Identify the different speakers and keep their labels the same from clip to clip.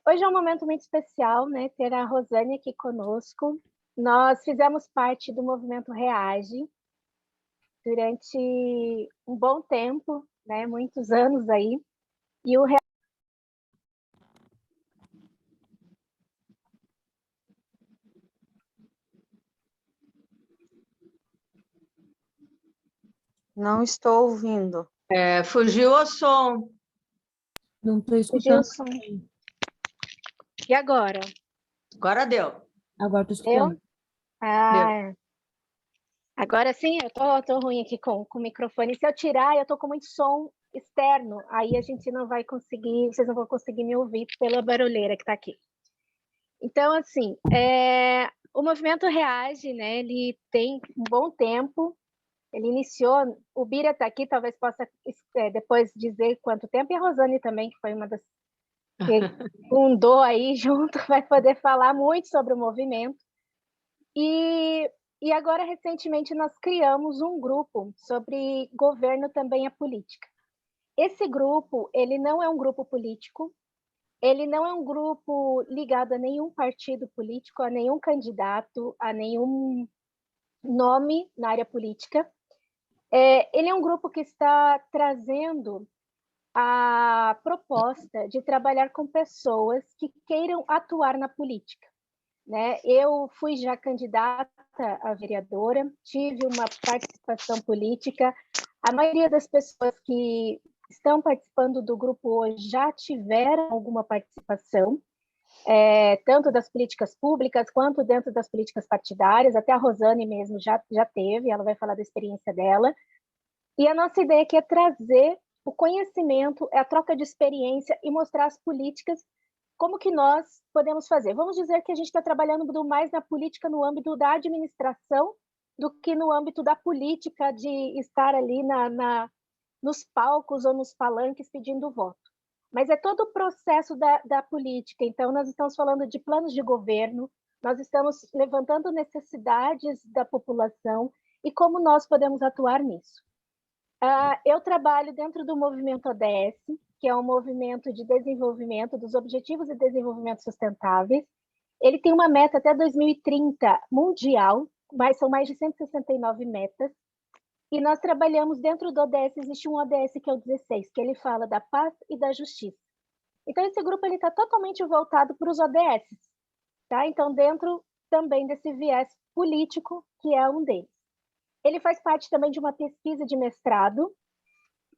Speaker 1: Hoje é um momento muito especial, né? Ter a Rosane aqui conosco. Nós fizemos parte do movimento Reage durante um bom tempo, né? Muitos anos aí. E o
Speaker 2: Não estou ouvindo.
Speaker 3: Fugiu o som.
Speaker 4: Não estou escutando.
Speaker 1: E agora?
Speaker 3: Agora deu.
Speaker 4: Agora estou escutando.
Speaker 1: Agora sim, eu tô ruim aqui com o microfone. Se eu tirar, eu tô com muito som externo. Aí a gente não vai conseguir, vocês não vão conseguir me ouvir pela barulheira que está aqui. Então, assim, o movimento Reage, né? Ele tem um bom tempo. Ele iniciou, o Bira está aqui, talvez possa depois dizer quanto tempo, e a Rosane também, que foi uma das que fundou aí junto, vai poder falar muito sobre o movimento. E agora, recentemente, nós criamos um grupo sobre governo também a política. Esse grupo, ele não é um grupo político, ele não é um grupo ligado a nenhum partido político, a nenhum candidato, a nenhum nome na área política. Ele é um grupo que está trazendo a proposta de trabalhar com pessoas que queiram atuar na política, né? Eu fui já candidata a vereadora, tive uma participação política. A maioria das pessoas que estão participando do grupo hoje já tiveram alguma participação, tanto das políticas públicas quanto dentro das políticas partidárias. Até a Rosane mesmo já teve, ela vai falar da experiência dela. E a nossa ideia aqui é trazer o conhecimento, a troca de experiência e mostrar as políticas, como que nós podemos fazer. Vamos dizer que a gente está trabalhando mais na política no âmbito da administração do que no âmbito da política de estar ali nos palcos ou nos palanques pedindo voto. Mas é todo o processo da política. Então, nós estamos falando de planos de governo, nós estamos levantando necessidades da população e como nós podemos atuar nisso. Eu trabalho dentro do movimento ODS, que é um movimento de desenvolvimento dos Objetivos de Desenvolvimento Sustentáveis. Ele tem uma meta até 2030 mundial, mas são mais de 169 metas. E nós trabalhamos dentro do ODS, existe um ODS que é o 16, que ele fala da paz e da justiça. Então, esse grupo está totalmente voltado para os ODS, tá? Então, dentro também desse viés político, que é um deles. Ele faz parte também de uma pesquisa de mestrado,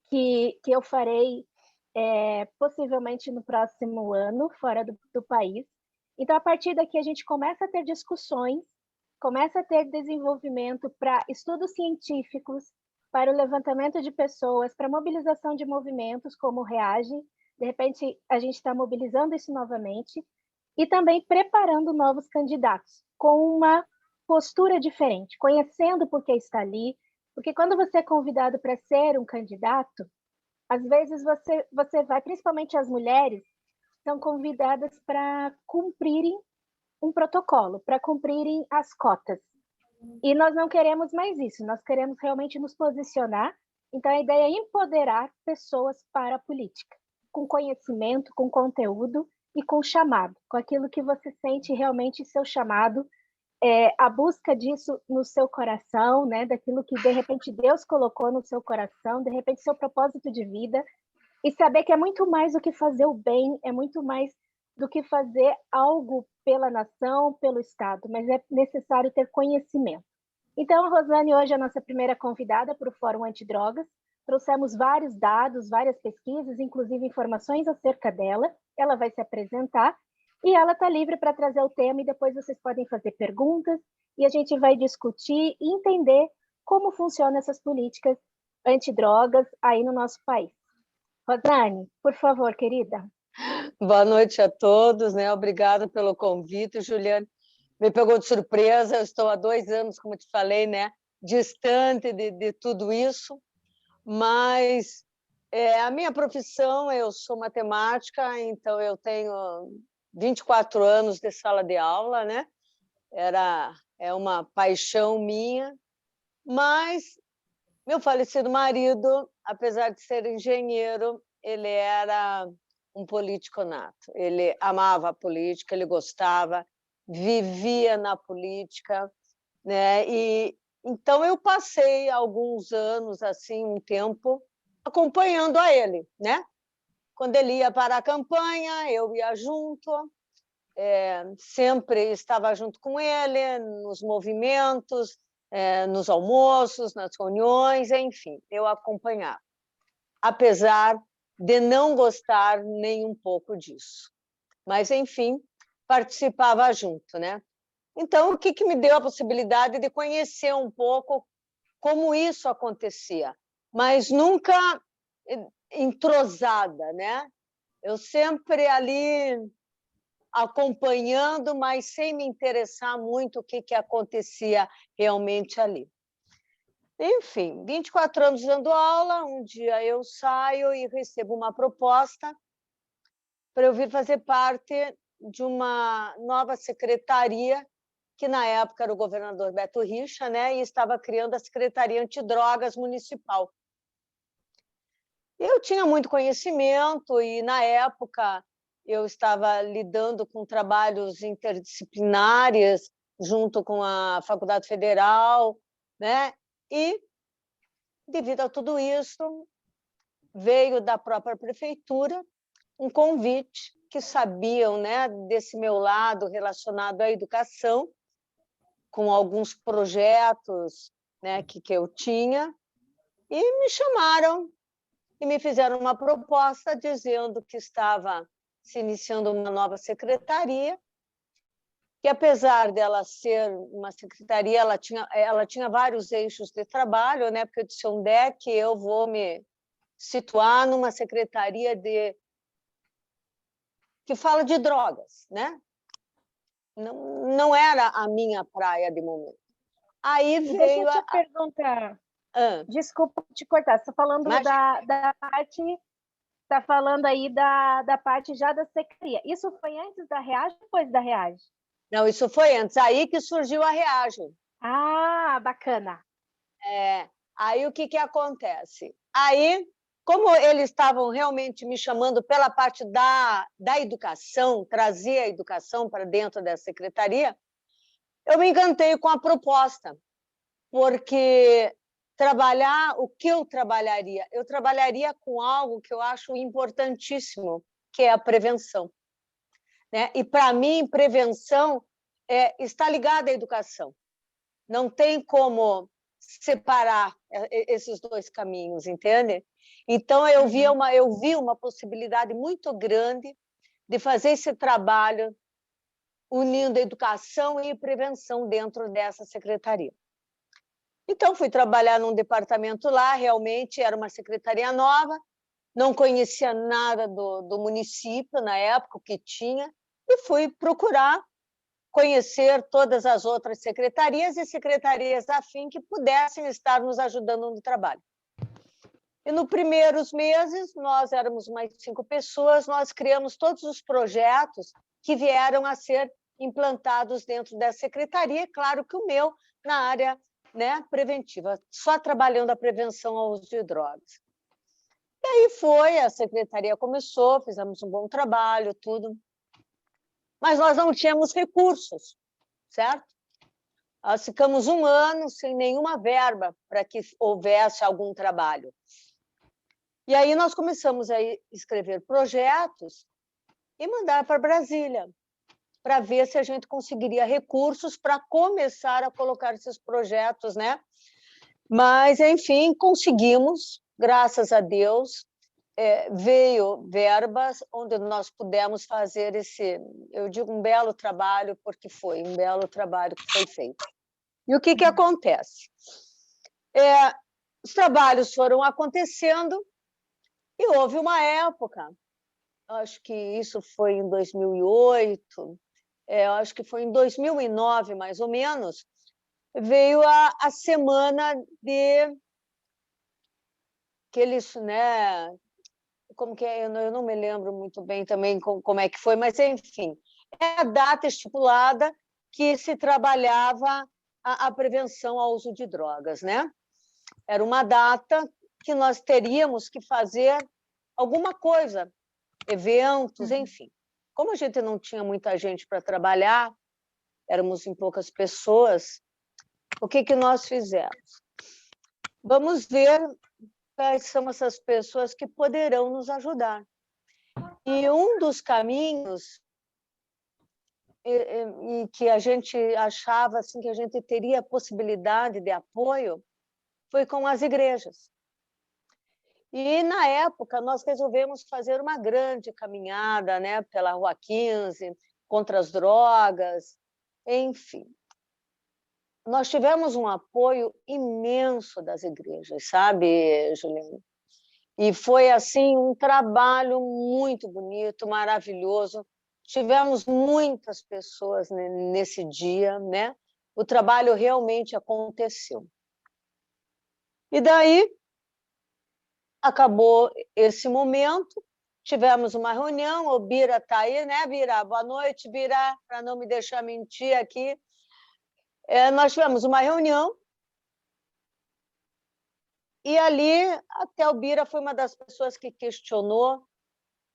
Speaker 1: que eu farei possivelmente no próximo ano, fora do país. Então, a partir daqui, a gente começa a ter discussões, começa a ter desenvolvimento para estudos científicos, para o levantamento de pessoas, para mobilização de movimentos como o Reage. De repente, a gente está mobilizando isso novamente e também preparando novos candidatos com uma postura diferente, conhecendo por que está ali, porque quando você é convidado para ser um candidato, às vezes você vai, principalmente as mulheres, são convidadas para cumprirem um protocolo, para cumprirem as cotas. E nós não queremos mais isso, nós queremos realmente nos posicionar. Então, a ideia é empoderar pessoas para a política, com conhecimento, com conteúdo e com chamado, com aquilo que você sente realmente seu chamado, a busca disso no seu coração, né? Daquilo que, de repente, Deus colocou no seu coração, de repente, seu propósito de vida, e saber que é muito mais do que fazer o bem, é muito mais do que fazer algo pela nação, pelo Estado, mas é necessário ter conhecimento. Então, a Rosane hoje é a nossa primeira convidada para o Fórum Antidrogas. Trouxemos vários dados, várias pesquisas, inclusive informações acerca dela. Ela vai se apresentar e ela está livre para trazer o tema e depois vocês podem fazer perguntas e a gente vai discutir e entender como funcionam essas políticas antidrogas aí no nosso país. Rosane, por favor, querida.
Speaker 3: Boa noite a todos, né? Obrigada pelo convite, Juliane. Me pegou de surpresa, eu estou há 2 anos, como te falei, né? Distante de tudo isso, mas a minha profissão, eu sou matemática, então eu tenho 24 anos de sala de aula, né? É uma paixão minha, mas meu falecido marido, apesar de ser engenheiro, ele era um político nato. Ele amava a política, ele gostava, vivia na política, né? E então eu passei alguns anos, assim, um tempo acompanhando a ele, né? Quando ele ia para a campanha, eu ia junto, sempre estava junto com ele nos movimentos, nos almoços, nas reuniões, enfim, eu acompanhava, apesar de não gostar nem um pouco disso. Mas, enfim, participava junto, né? Então, o que me deu a possibilidade de conhecer um pouco como isso acontecia, mas nunca entrosada, né? Eu sempre ali acompanhando, mas sem me interessar muito o que acontecia realmente ali. Enfim, 24 anos dando aula, um dia eu saio e recebo uma proposta para eu vir fazer parte de uma nova secretaria, que na época era o governador Beto Richa, né, e estava criando a Secretaria Antidrogas Municipal. Eu tinha muito conhecimento e, na época, eu estava lidando com trabalhos interdisciplinares junto com a Faculdade Federal, né? E, devido a tudo isso, veio da própria prefeitura um convite que sabiam, né, desse meu lado relacionado à educação, com alguns projetos, né, que eu tinha, e me chamaram e me fizeram uma proposta dizendo que estava se iniciando uma nova secretaria, que, apesar dela ser uma secretaria, ela tinha vários eixos de trabalho, né? Porque eu disse, onde é que eu vou me situar numa secretaria que fala de drogas, né? Não era a minha praia de momento. Aí
Speaker 1: E
Speaker 3: veio
Speaker 1: deixa eu te perguntar, desculpa te cortar, você está falando da parte, está falando aí da parte já da secretaria. Isso foi antes da REAGE ou depois da REAGE?
Speaker 3: Não, isso foi antes, aí que surgiu a REAGE.
Speaker 1: Ah, bacana.
Speaker 3: Aí o que acontece? Aí, como eles estavam realmente me chamando pela parte da educação, trazer a educação para dentro da secretaria, eu me encantei com a proposta, porque o que eu trabalharia? Eu trabalharia com algo que eu acho importantíssimo, que é a prevenção, né? E, para mim, prevenção está ligada à educação. Não tem como separar esses dois caminhos, entende? Então, eu vi uma possibilidade muito grande de fazer esse trabalho unindo educação e prevenção dentro dessa secretaria. Então, fui trabalhar num departamento lá, realmente era uma secretaria nova, não conhecia nada do município na época, o que tinha, e fui procurar conhecer todas as outras secretarias e secretarias afim que pudessem estar nos ajudando no trabalho. E, nos primeiros meses, nós éramos mais 5 pessoas, nós criamos todos os projetos que vieram a ser implantados dentro da secretaria, claro que o meu na área, né, preventiva, só trabalhando a prevenção ao uso de drogas. E aí a secretaria começou, fizemos um bom trabalho, tudo, mas nós não tínhamos recursos, certo? Nós ficamos 1 ano sem nenhuma verba para que houvesse algum trabalho. E aí nós começamos a escrever projetos e mandar para Brasília, para ver se a gente conseguiria recursos para começar a colocar esses projetos, né? Mas, enfim, conseguimos, graças a Deus, veio verbas onde nós pudemos fazer eu digo, um belo trabalho, porque foi um belo trabalho que foi feito. E o que acontece? Os trabalhos foram acontecendo e houve uma época, acho que isso foi em 2008, acho que foi em 2009, mais ou menos, veio a semana que eles, né, como que é? Eu não me lembro muito bem também como é que foi, mas, enfim, é a data estipulada que se trabalhava a prevenção ao uso de drogas, né? Era uma data que nós teríamos que fazer alguma coisa, eventos, enfim. Como a gente não tinha muita gente para trabalhar, éramos em poucas pessoas, o que nós fizemos? Vamos ver quais são essas pessoas que poderão nos ajudar. E um dos caminhos e que a gente achava assim, que a gente teria possibilidade de apoio foi com as igrejas. E, na época, nós resolvemos fazer uma grande caminhada, né, pela Rua 15, contra as drogas, enfim. Nós tivemos um apoio imenso das igrejas, sabe, Juliana? E foi, assim, um trabalho muito bonito, maravilhoso. Tivemos muitas pessoas nesse dia, né? O trabalho realmente aconteceu. E daí, acabou esse momento, tivemos uma reunião, o Bira está aí, né, Bira? Boa noite, Bira, para não me deixar mentir aqui. Nós tivemos uma reunião, e ali, até o Bira foi uma das pessoas que questionou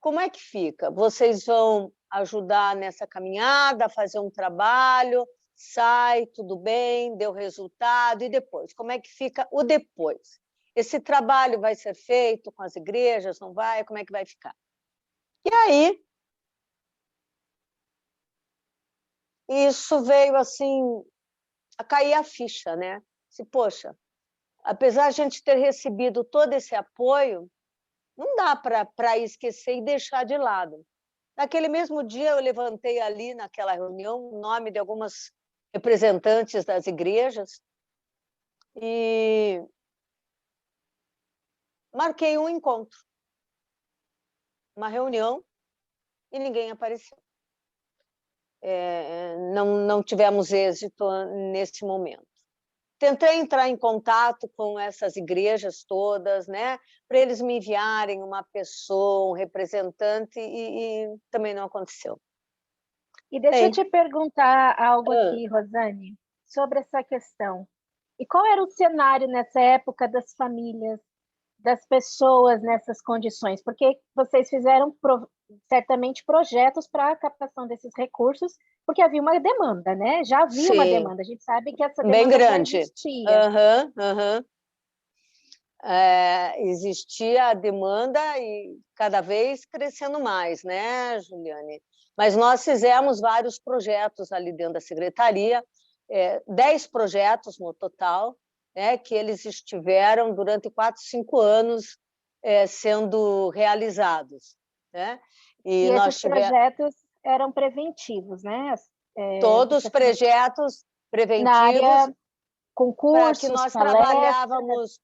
Speaker 3: como é que fica? Vocês vão ajudar nessa caminhada, fazer um trabalho, sai, tudo bem, deu resultado, e depois? Como é que fica o depois? Esse trabalho vai ser feito com as igrejas, não vai? Como é que vai ficar? E aí, isso veio assim, a cair a ficha, né? Poxa, apesar de a gente ter recebido todo esse apoio, não dá para esquecer e deixar de lado. Naquele mesmo dia, eu levantei ali, naquela reunião, o nome de algumas representantes das igrejas e marquei um encontro, uma reunião, e ninguém apareceu. Não tivemos êxito nesse momento. Tentei entrar em contato com essas igrejas todas, né, para eles me enviarem uma pessoa, um representante, e também não aconteceu.
Speaker 1: E deixa eu te perguntar algo aqui, Rosane, sobre essa questão. E qual era o cenário nessa época das famílias, das pessoas nessas condições? Porque vocês fizeram certamente projetos para a captação desses recursos, porque havia uma demanda, né? Já havia uma demanda. A gente sabe que essa demanda
Speaker 3: bem grande.
Speaker 1: Já existia.
Speaker 3: Existia a demanda e cada vez crescendo mais, né, Juliane? Mas nós fizemos vários projetos ali dentro da secretaria, 10 projetos no total, né, que eles estiveram durante 4, 5 anos sendo realizados, né?
Speaker 1: E esses projetos eram preventivos, né?
Speaker 3: Todos projetos preventivos.
Speaker 1: Na área concursos,
Speaker 3: que nós
Speaker 1: palestras.
Speaker 3: Trabalhávamos.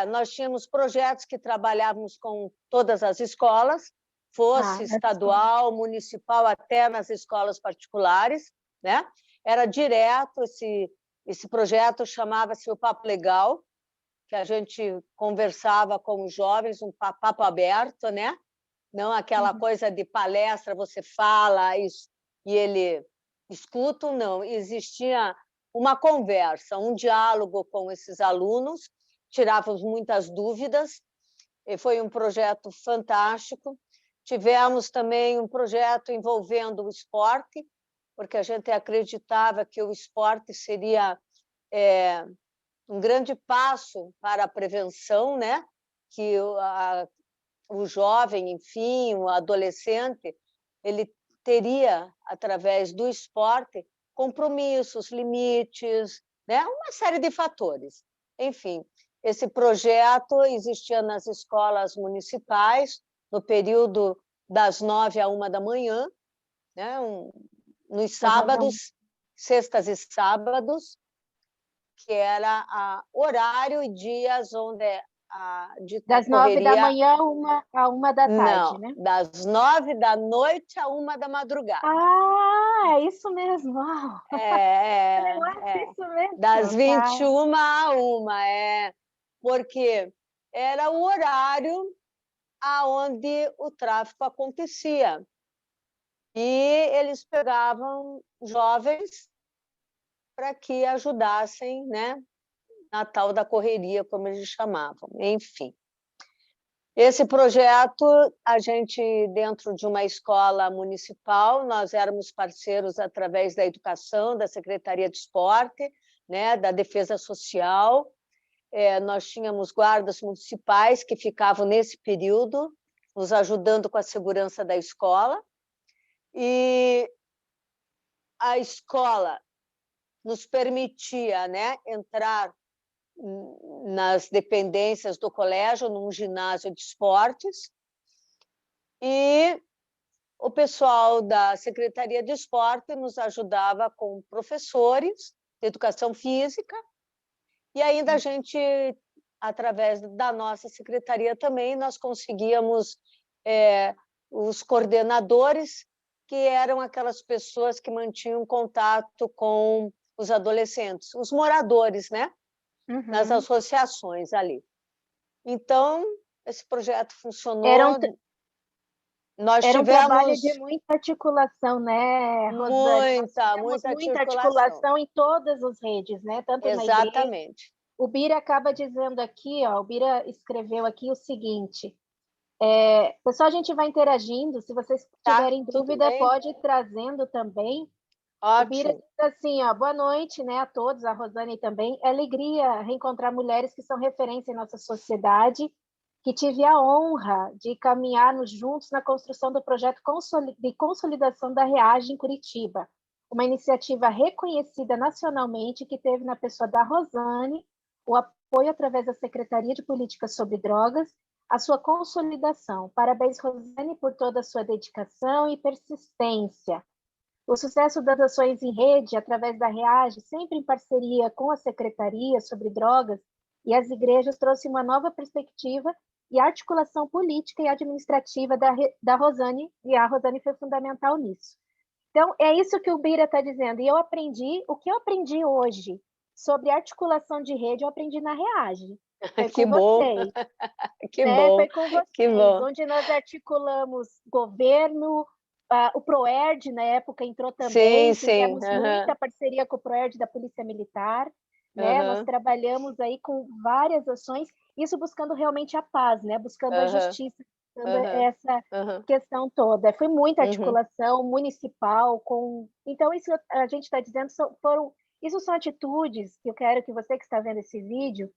Speaker 3: Nós tínhamos projetos que trabalhávamos com todas as escolas, fosse estadual, municipal, até nas escolas particulares, né? Era direto, esse projeto chamava-se o Papo Legal, que a gente conversava com os jovens, um papo aberto, né? Não aquela coisa de palestra, você fala e ele escuta, não. Existia uma conversa, um diálogo com esses alunos, tirávamos muitas dúvidas, e foi um projeto fantástico. Tivemos também um projeto envolvendo o esporte, porque a gente acreditava que o esporte seria um grande passo para a prevenção, né? Que o jovem, enfim, o adolescente, ele teria, através do esporte, compromissos, limites, né? Uma série de fatores. Enfim, esse projeto existia nas escolas municipais, no período das 9 à 1 da manhã, né? Nos sábados, sextas e sábados, que era horário e dias onde a dita
Speaker 1: das 9 da manhã a 1 da tarde, né?
Speaker 3: Das 9 da noite a 1 da madrugada.
Speaker 1: É isso mesmo. Isso mesmo.
Speaker 3: Das 21 a 1, porque era o horário aonde o tráfico acontecia. E eles pegavam jovens para que ajudassem, né, na tal da correria, como eles chamavam. Enfim. Esse projeto, a gente, dentro de uma escola municipal, nós éramos parceiros através da educação, da Secretaria de Esporte, né, da Defesa Social. Nós tínhamos guardas municipais que ficavam nesse período, nos ajudando com a segurança da escola. E a escola nos permitia, né, entrar nas dependências do colégio, num ginásio de esportes, e o pessoal da Secretaria de Esporte nos ajudava com professores de educação física, e ainda a gente, através da nossa secretaria também, nós conseguíamos os coordenadores, que eram aquelas pessoas que mantinham contato com os adolescentes, os moradores, né? Nas associações ali. Então, esse projeto funcionou. Nós
Speaker 1: era um
Speaker 3: tivemos
Speaker 1: trabalho de muita articulação, né, Rosane?
Speaker 3: Muita
Speaker 1: articulação em todas as redes, né? Tanto
Speaker 3: exatamente.
Speaker 1: Na igreja. O Bira acaba dizendo aqui, ó, o Bira escreveu aqui o seguinte: pessoal, a gente vai interagindo. Se vocês tiverem dúvida, pode ir trazendo também.
Speaker 3: Ótimo.
Speaker 1: O Bira diz assim, ó, boa noite, né, a todos, a Rosane também. É alegria reencontrar mulheres que são referência em nossa sociedade, que tive a honra de caminharmos juntos na construção do projeto de consolidação da REAGE em Curitiba, uma iniciativa reconhecida nacionalmente que teve na pessoa da Rosane o apoio através da Secretaria de Políticas sobre Drogas, a sua consolidação. Parabéns, Rosane, por toda a sua dedicação e persistência. O sucesso das ações em rede, através da REAGE, sempre em parceria com a Secretaria sobre Drogas e as igrejas, trouxe uma nova perspectiva e articulação política e administrativa da Rosane, e a Rosane foi fundamental nisso. Então, é isso que o Bira está dizendo. E eu aprendi, o que eu aprendi hoje sobre articulação de rede, eu aprendi na REAGE. Foi
Speaker 3: que
Speaker 1: com
Speaker 3: bom.
Speaker 1: vocês.
Speaker 3: Que bom.
Speaker 1: Foi com vocês,
Speaker 3: que bom.
Speaker 1: Onde nós articulamos governo, o PROERD, na época, entrou também. Fizemos muita parceria com o PROERD da Polícia Militar. Né? Nós trabalhamos aí com várias ações, isso buscando realmente a paz, né? Buscando a justiça, buscando essa questão toda. Foi muita articulação municipal. Então, isso a gente está dizendo, isso são atitudes que eu quero que você que está vendo esse vídeo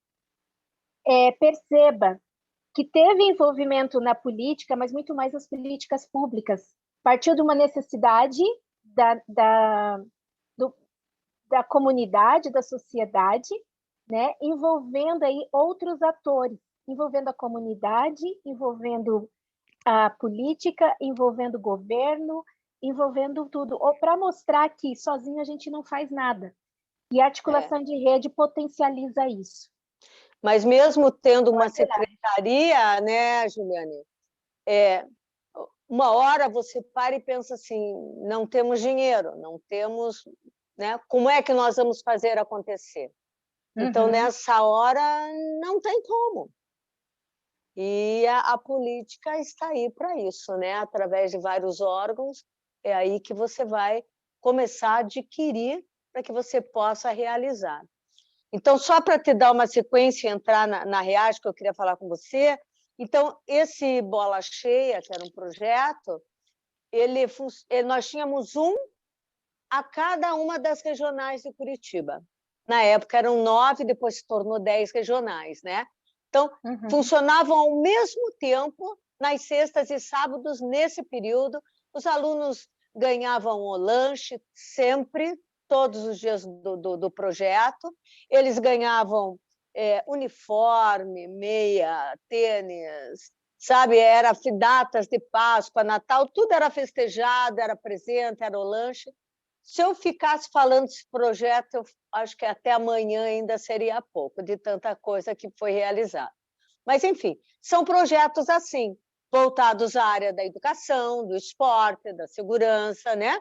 Speaker 1: perceba que teve envolvimento na política, mas muito mais nas políticas públicas. Partiu de uma necessidade da comunidade, da sociedade, né, envolvendo aí outros atores, envolvendo a comunidade, envolvendo a política, envolvendo o governo, envolvendo tudo, ou para mostrar que sozinho a gente não faz nada. E a articulação de rede potencializa isso.
Speaker 3: Mas mesmo tendo uma secretaria, né, Juliane, uma hora você para e pensa assim, não temos dinheiro, não temos, né? Como é que nós vamos fazer acontecer? Então, nessa hora, não tem como. E a política está aí para isso, né? Através de vários órgãos, é aí que você vai começar a adquirir para que você possa realizar. Então, só para te dar uma sequência e entrar na REAGE, que eu queria falar com você, então, esse Bola Cheia, que era um projeto, nós tínhamos a cada uma das regionais de Curitiba. Na época eram 9, depois se tornou 10 regionais, né? Então, funcionavam ao mesmo tempo, nas sextas e sábados, nesse período, os alunos ganhavam o lanche sempre, todos os dias do projeto, eles ganhavam uniforme, meia, tênis, sabe? Era datas de Páscoa, Natal, tudo era festejado, era presente, era o lanche. Se eu ficasse falando desse projeto, eu acho que até amanhã ainda seria pouco, de tanta coisa que foi realizada. Mas, enfim, são projetos assim, voltados à área da educação, do esporte, da segurança, né?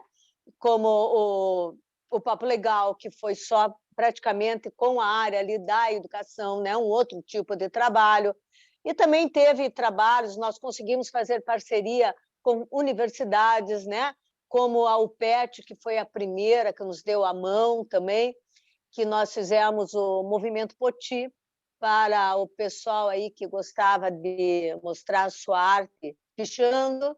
Speaker 3: Como o Papo Legal, que foi só praticamente com a área ali da educação, né? Um outro tipo de trabalho. E também teve trabalhos, nós conseguimos fazer parceria com universidades, né? Como a UPET, que foi a primeira que nos deu a mão também, que nós fizemos o Movimento Poti, para o pessoal aí que gostava de mostrar a sua arte pichando.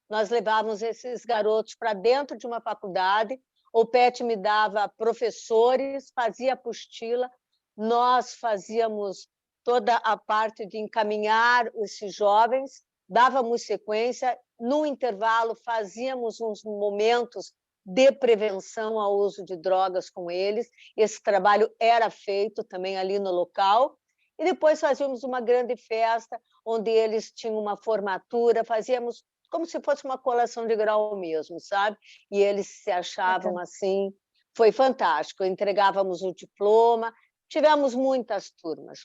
Speaker 3: Nós levávamos esses garotos para dentro de uma faculdade, o PET me dava professores, fazia apostila, nós fazíamos toda a parte de encaminhar esses jovens, dávamos sequência, no intervalo fazíamos uns momentos de prevenção ao uso de drogas com eles, esse trabalho era feito também ali no local, e depois fazíamos uma grande festa, onde eles tinham uma formatura, fazíamos como se fosse uma colação de grau mesmo, sabe? E eles se achavam assim, foi fantástico, entregávamos o diploma, tivemos muitas turmas.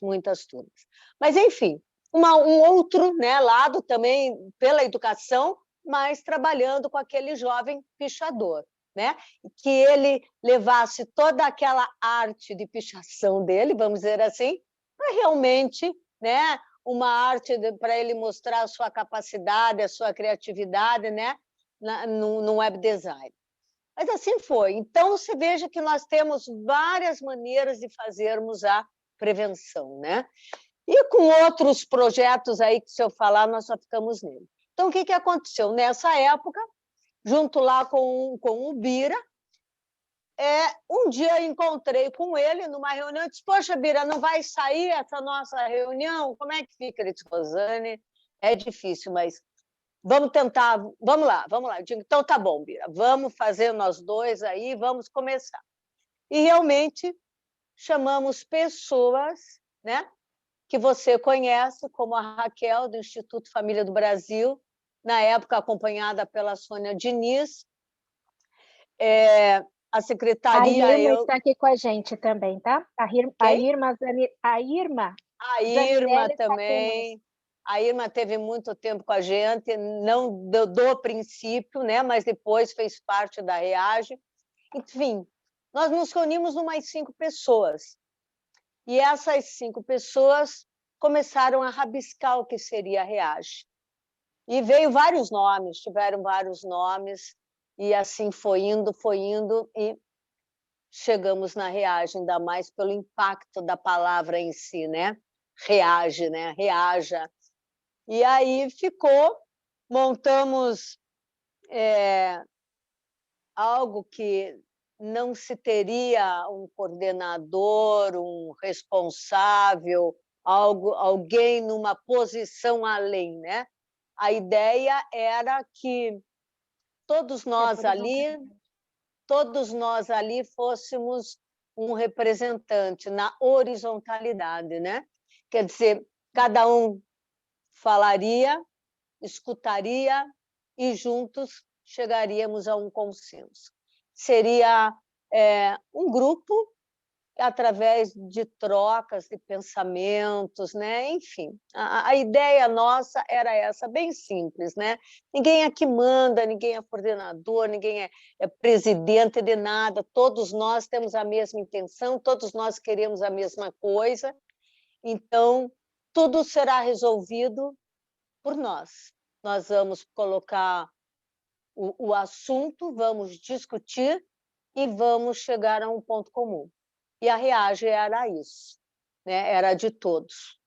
Speaker 3: Mas, enfim, um outro, né, lado também pela educação, mas trabalhando com aquele jovem pichador, né? Que ele levasse toda aquela arte de pichação dele, vamos dizer assim, para realmente, né, uma arte para ele mostrar a sua capacidade, a sua criatividade, né, no web design. Mas assim foi. Então, você veja que nós temos várias maneiras de fazermos a prevenção, né? E com outros projetos aí que, se eu falar, nós só ficamos nele. Então, o que aconteceu? Nessa época, junto lá com o Bira, um dia eu encontrei com ele numa reunião e disse, poxa, Bira, não vai sair essa nossa reunião? Como é que fica? Ele disse, Rosane, é difícil, mas vamos tentar, vamos lá. Eu digo, então tá bom, Bira, vamos fazer nós dois aí, vamos começar. E realmente chamamos pessoas, né, que você conhece, como a Raquel, do Instituto Família do Brasil, na época acompanhada pela Sônia Diniz, a secretaria...
Speaker 1: A Irma está aqui com a gente também, tá? A Irma
Speaker 3: também. A Irma teve muito tempo com a gente, não do princípio, né? Mas depois fez parte da REAGE. Enfim, nós nos reunimos umas 5 pessoas. E essas 5 pessoas começaram a rabiscar o que seria a REAGE. E veio vários nomes, tiveram vários nomes, e assim foi indo, e chegamos na REAGE, ainda mais pelo impacto da palavra em si, né? REAGE, né? Reaja. E aí ficou, montamos algo que não se teria um coordenador, um responsável, alguém numa posição além, né? A ideia era que todos nós ali fôssemos um representante na horizontalidade, né? Quer dizer, cada um falaria, escutaria e juntos chegaríamos a um consenso. Seria um grupo através de trocas de pensamentos, né? Enfim, a ideia nossa era essa, bem simples, né? Ninguém aqui manda, ninguém é coordenador, ninguém é presidente de nada, todos nós temos a mesma intenção, todos nós queremos a mesma coisa, então tudo será resolvido por nós. Nós vamos colocar o assunto, vamos discutir e vamos chegar a um ponto comum. E a REAGE era isso, né? Era de todos.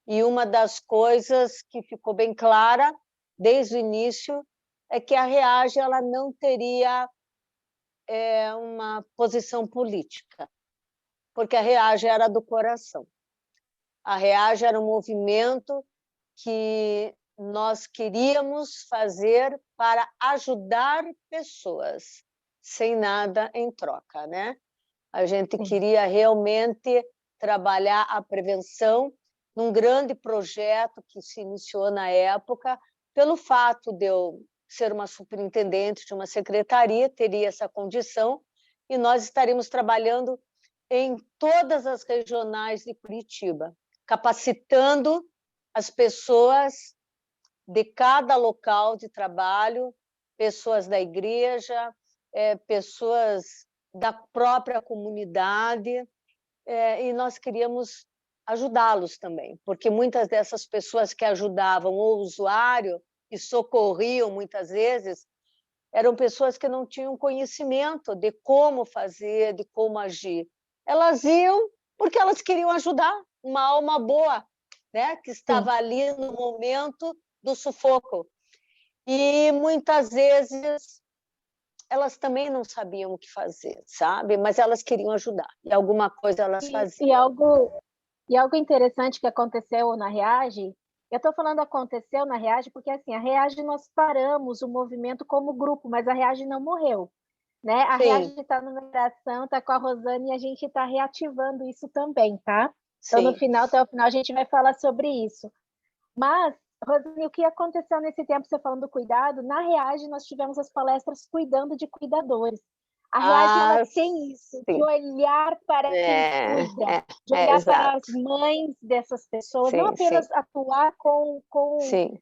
Speaker 3: E uma das coisas que ficou bem clara desde o início é que a REAGE ela não teria uma posição política, porque a REAGE era do coração. A REAGE era um movimento que nós queríamos fazer para ajudar pessoas, sem nada em troca, né? A gente queria realmente trabalhar a prevenção num grande projeto que se iniciou na época, pelo fato de eu ser uma superintendente de uma secretaria, teria essa condição, e nós estaríamos trabalhando em todas as regionais de Curitiba, capacitando as pessoas de cada local de trabalho, pessoas da igreja, pessoas da própria comunidade, e nós queríamos ajudá-los também, porque muitas dessas pessoas que ajudavam o usuário e socorriam muitas vezes eram pessoas que não tinham conhecimento de como fazer, de como agir. Elas iam porque elas queriam ajudar, uma alma boa, né? Que estava ali no momento do sufoco. E muitas vezes elas também não sabiam o que fazer, sabe? Mas elas queriam ajudar, e alguma coisa elas faziam.
Speaker 1: E algo interessante que aconteceu na Reage, eu estou falando aconteceu na Reage porque assim, a Reage nós paramos o movimento como grupo, mas a Reage não morreu, né? A Reage está numa geração, está com a Rosane e a gente está reativando isso também, tá? Então, no final, até o final, a gente vai falar sobre isso. Mas, Rosane, o que aconteceu nesse tempo, você falando do cuidado, na Reage nós tivemos as palestras cuidando de cuidadores. A Reage ela tem isso, de olhar para quem cuida, de olhar para as mães dessas pessoas, não apenas atuar com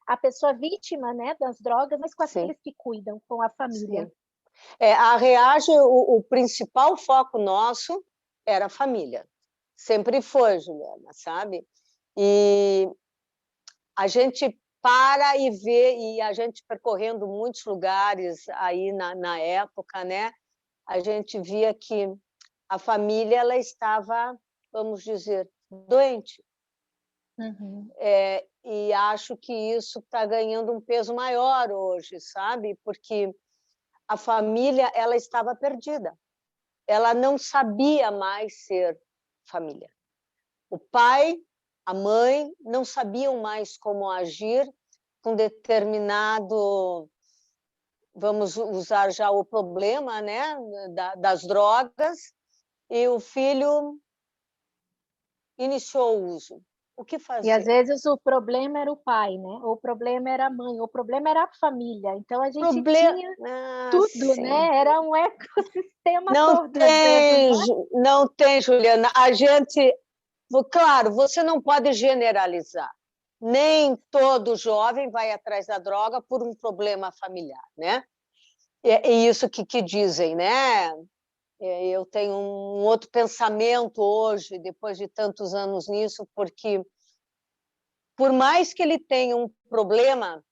Speaker 1: a pessoa vítima, né, das drogas, mas com aqueles que cuidam, com a família.
Speaker 3: A Reage, o principal foco nosso era a família. Sempre foi, Juliana, sabe? E a gente para e vê, e a gente percorrendo muitos lugares aí na época, né? A gente via que a família ela estava, vamos dizer, doente. E acho que isso está ganhando um peso maior hoje, sabe? Porque a família ela estava perdida. Ela não sabia mais ser família. O pai, a mãe não sabiam mais como agir com determinado, vamos usar já o problema, né, das drogas, e o filho iniciou o uso. O que fazer?
Speaker 1: E às vezes o problema era o pai, né? Ou o problema era a mãe, ou o problema era a família. Então a gente tinha tudo, né? Era um ecossistema todo.
Speaker 3: Não tem, Juliana. A gente, claro, você não pode generalizar. Nem todo jovem vai atrás da droga por um problema familiar, né? É isso que dizem, né? Eu tenho um outro pensamento hoje, depois de tantos anos nisso, porque por mais que ele tenha um problema,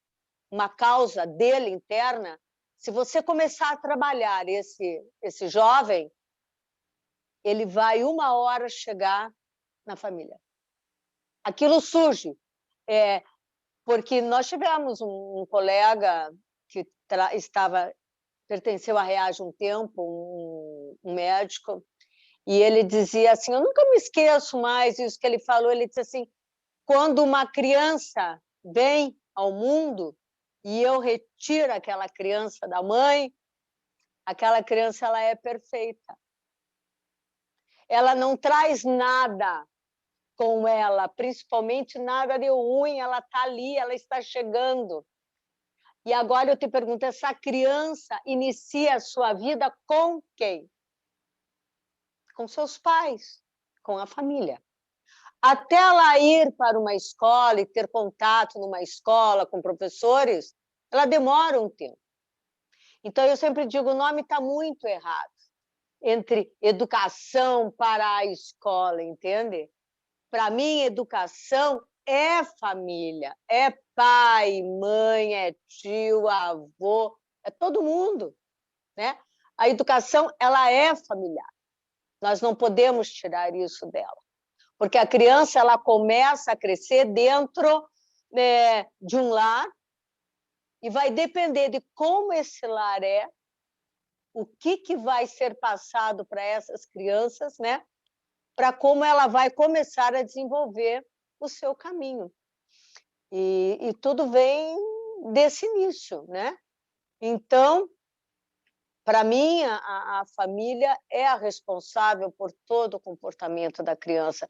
Speaker 3: uma causa dele interna, se você começar a trabalhar esse jovem, ele vai uma hora chegar na família. Aquilo surge, porque nós tivemos um colega que pertenceu à Reage um tempo, um médico, e ele dizia assim, eu nunca me esqueço mais isso que ele falou, ele disse assim, quando uma criança vem ao mundo e eu retiro aquela criança da mãe, aquela criança ela é perfeita. Ela não traz nada com ela, principalmente nada de ruim, ela está ali, ela está chegando. E agora eu te pergunto, essa criança inicia a sua vida com quem? Com seus pais, com a família. Até ela ir para uma escola e ter contato numa escola com professores, ela demora um tempo. Então, eu sempre digo, o nome está muito errado entre educação para a escola, entende? Para mim, educação é família, é pai, mãe, é tio, avô, é todo mundo, né? A educação, ela é familiar. Nós não podemos tirar isso dela, porque a criança ela começa a crescer dentro de um lar e vai depender de como esse lar é, o que vai ser passado para essas crianças, né? Para como ela vai começar a desenvolver o seu caminho. E tudo vem desse início, né? Então, para mim, a família é a responsável por todo o comportamento da criança.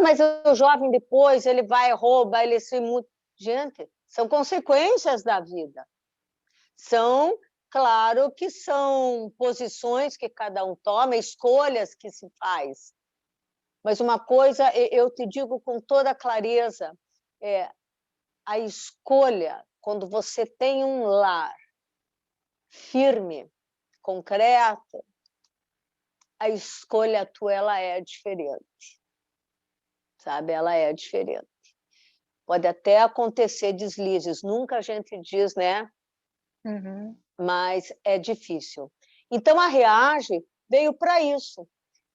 Speaker 3: Mas o jovem depois, ele vai, rouba, ele se muda. Gente, são consequências da vida. Claro que são posições que cada um toma, escolhas que se faz. Mas uma coisa eu te digo com toda clareza, a escolha, quando você tem um lar firme, concreto, a escolha tua ela é diferente, sabe? Ela é diferente. Pode até acontecer deslizes, nunca a gente diz, né? Mas é difícil. Então, a Reage veio para isso.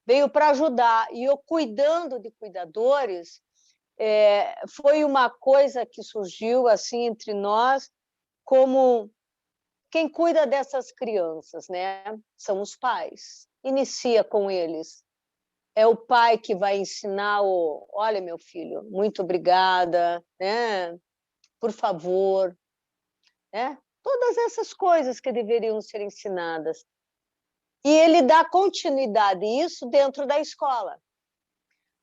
Speaker 3: veio para ajudar. E eu cuidando de cuidadores, foi uma coisa que surgiu assim entre nós, como quem cuida dessas crianças, né? São os pais. Inicia com eles. É o pai que vai ensinar olha, meu filho, muito obrigada, né? Por favor, né? Todas essas coisas que deveriam ser ensinadas. E ele dá continuidade a isso dentro da escola.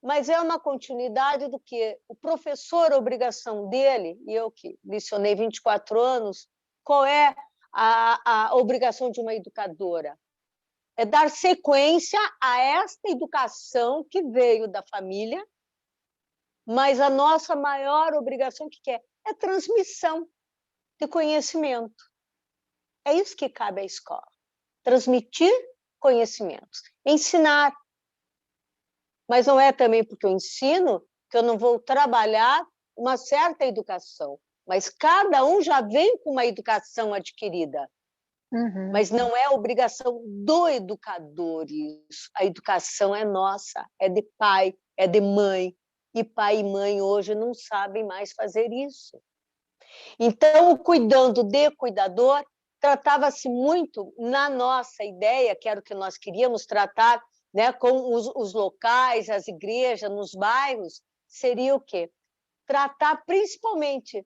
Speaker 3: Mas é uma continuidade do que o professor, a obrigação dele, e eu que lecionei 24 anos, qual é a obrigação de uma educadora? É dar sequência a esta educação que veio da família, mas a nossa maior obrigação que é transmissão de conhecimento. É isso que cabe à escola. Transmitir conhecimentos, ensinar. Mas não é também porque eu ensino que eu não vou trabalhar uma certa educação. Mas cada um já vem com uma educação adquirida.
Speaker 1: Uhum.
Speaker 3: Mas não é obrigação do educador isso. A educação é nossa, é de pai, é de mãe. E pai e mãe hoje não sabem mais fazer isso. Então, cuidando de cuidador, tratava-se muito, na nossa ideia, que era o que nós queríamos tratar, né, com os locais, as igrejas, nos bairros, seria o quê? Tratar principalmente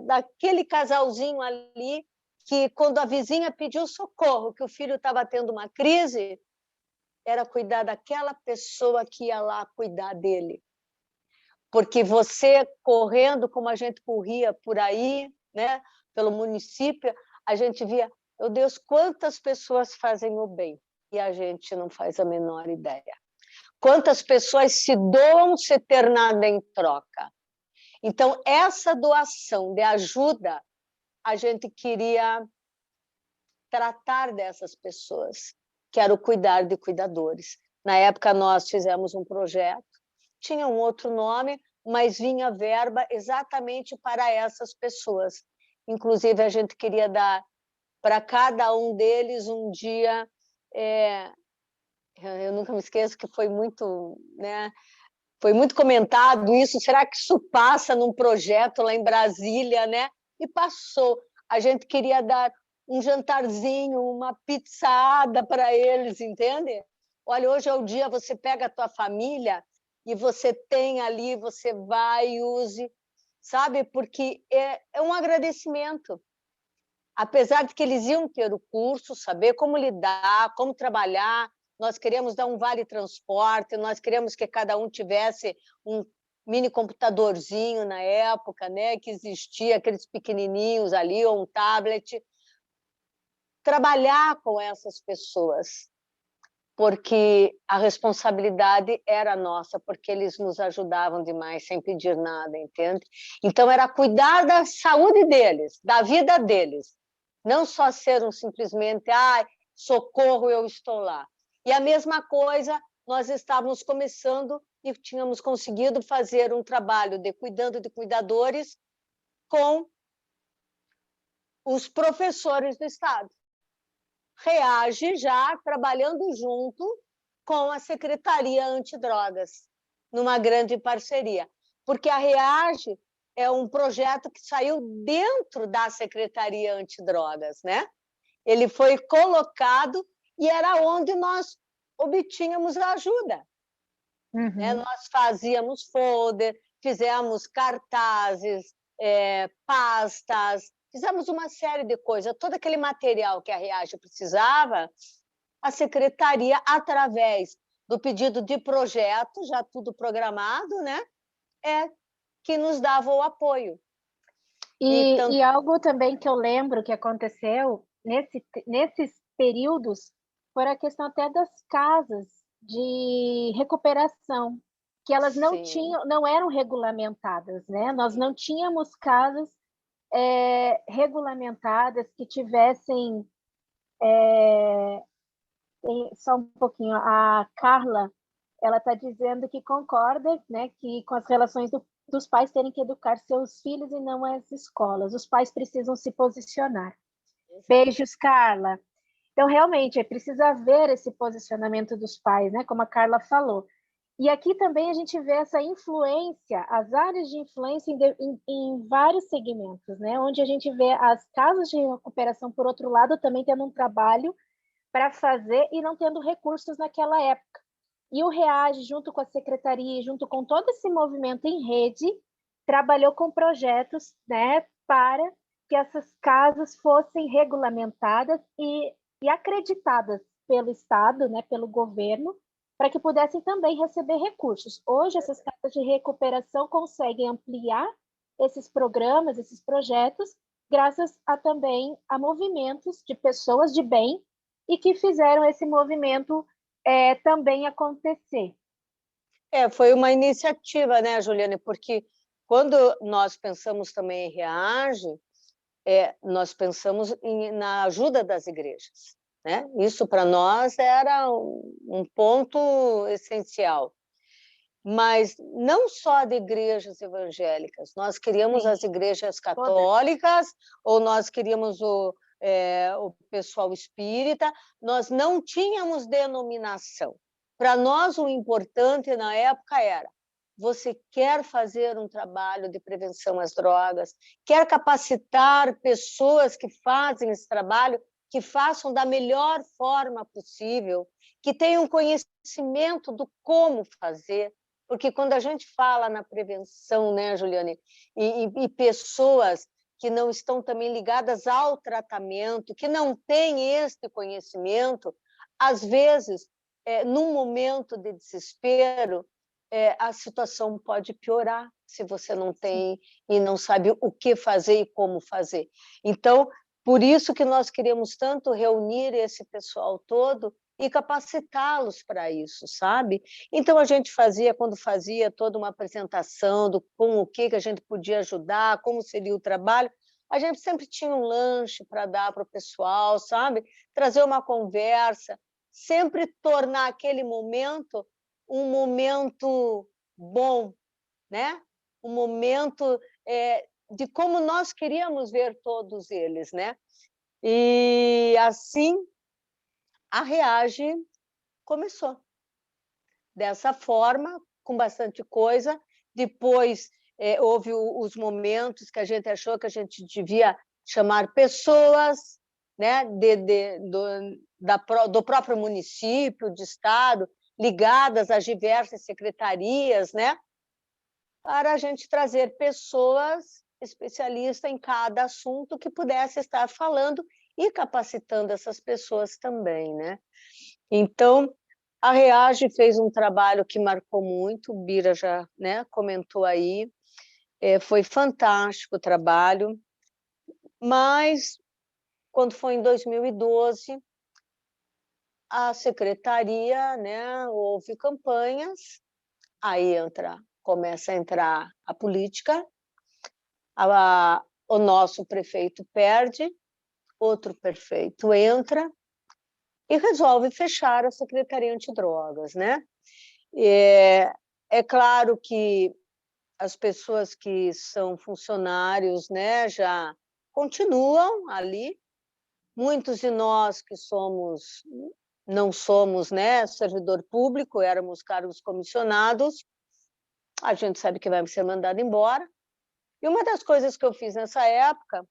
Speaker 3: daquele casalzinho ali que, quando a vizinha pediu socorro, que o filho estava tendo uma crise, era cuidar daquela pessoa que ia lá cuidar dele. Porque você correndo, como a gente corria por aí, né, pelo município, a gente via, meu Deus, quantas pessoas fazem o bem e a gente não faz a menor ideia. Quantas pessoas se doam sem ter nada em troca. Então, essa doação de ajuda, a gente queria tratar dessas pessoas, que era o cuidar de cuidadores. Na época, nós fizemos um projeto, tinha um outro nome, mas vinha verba exatamente para essas pessoas. Inclusive, a gente queria dar para cada um deles um dia... eu nunca me esqueço que foi muito, né, foi muito comentado isso. Será que isso passa num projeto lá em Brasília, né? E passou. A gente queria dar um jantarzinho, uma pizzada para eles, entende? Olha, hoje é o dia, você pega a tua família e você tem ali, você vai e use, sabe? Porque é um agradecimento. Apesar de que eles iam ter o curso, saber como lidar, como trabalhar, nós queríamos dar um vale-transporte, nós queríamos que cada um tivesse um mini computadorzinho na época, né, que existia, aqueles pequenininhos ali, ou um tablet. Trabalhar com essas pessoas, porque a responsabilidade era nossa, porque eles nos ajudavam demais, sem pedir nada, entende? Então, era cuidar da saúde deles, da vida deles, não só ser simplesmente, socorro, eu estou lá. E a mesma coisa, nós estávamos começando e tínhamos conseguido fazer um trabalho de cuidando de cuidadores com os professores do Estado. REAGE já trabalhando junto com a Secretaria Antidrogas, numa grande parceria. Porque a REAGE é um projeto que saiu dentro da Secretaria Antidrogas, né? Ele foi colocado e era onde nós obtínhamos a ajuda.
Speaker 1: Uhum.
Speaker 3: Né? Nós fazíamos folder, fizemos cartazes, pastas, fizemos uma série de coisas. Todo aquele material que a REAGE precisava, a secretaria, através do pedido de projeto, já tudo programado, né? Que nos dava o apoio.
Speaker 1: E algo também que eu lembro que aconteceu nesses períodos foi a questão até das casas de recuperação, que elas não eram regulamentadas, né? Nós não tínhamos casas regulamentadas que tivessem... só um pouquinho, a Carla, ela está dizendo que concorda, né, que com as relações dos pais terem que educar seus filhos e não as escolas. Os pais precisam se posicionar. Beijos, Carla. Então, realmente, é preciso haver esse posicionamento dos pais, né? Como a Carla falou. E aqui também a gente vê essa influência, as áreas de influência em vários segmentos, né? Onde a gente vê as casas de recuperação, por outro lado, também tendo um trabalho para fazer e não tendo recursos naquela época. E o REAGE, junto com a secretaria, junto com todo esse movimento em rede, trabalhou com projetos, né, para que essas casas fossem regulamentadas e acreditadas pelo Estado, né, pelo governo, para que pudessem também receber recursos. Hoje, essas casas de recuperação conseguem ampliar esses programas, esses projetos, graças também a movimentos de pessoas de bem e que fizeram esse movimento também acontecer.
Speaker 3: Foi uma iniciativa, né, Juliane? Porque quando nós pensamos também em REAGE, nós pensamos na ajuda das igrejas, né? Isso para nós era um ponto essencial. Mas não só de igrejas evangélicas, nós queríamos as igrejas católicas, ou nós queríamos o pessoal espírita, nós não tínhamos denominação. Para nós, o importante na época era: você quer fazer um trabalho de prevenção às drogas, quer capacitar pessoas que fazem esse trabalho, que façam da melhor forma possível, que tenham conhecimento do como fazer, porque quando a gente fala na prevenção, né, Juliane, e pessoas que não estão também ligadas ao tratamento, que não têm este conhecimento, às vezes, num momento de desespero, a situação pode piorar se você não tem e não sabe o que fazer e como fazer. Então, por isso que nós queremos tanto reunir esse pessoal todo e capacitá-los para isso, sabe? Então, a gente quando fazia toda uma apresentação com o que a gente podia ajudar, como seria o trabalho, a gente sempre tinha um lanche para dar para o pessoal, sabe? Trazer uma conversa, sempre tornar aquele momento um momento bom, né? Um momento de como nós queríamos ver todos eles, né? E assim a REAGE começou. Dessa forma, com bastante coisa. Depois houve os momentos que a gente achou que a gente devia chamar pessoas, né, do próprio município, de estado, ligadas às diversas secretarias, né, para a gente trazer pessoas especialistas em cada assunto que pudesse estar falando e capacitando essas pessoas também, né? Então, a REAGE fez um trabalho que marcou muito, o Bira já, né, comentou aí, foi fantástico o trabalho, mas, quando foi em 2012, a secretaria, né, houve campanhas, aí começa a entrar a política, o nosso prefeito perde, outro prefeito entra, e resolve fechar a Secretaria Antidrogas, né? É claro que as pessoas que são funcionários, né, já continuam ali. Muitos de nós que não somos, né, servidor público, éramos cargos comissionados, a gente sabe que vai ser mandado embora. E uma das coisas que eu fiz nessa época,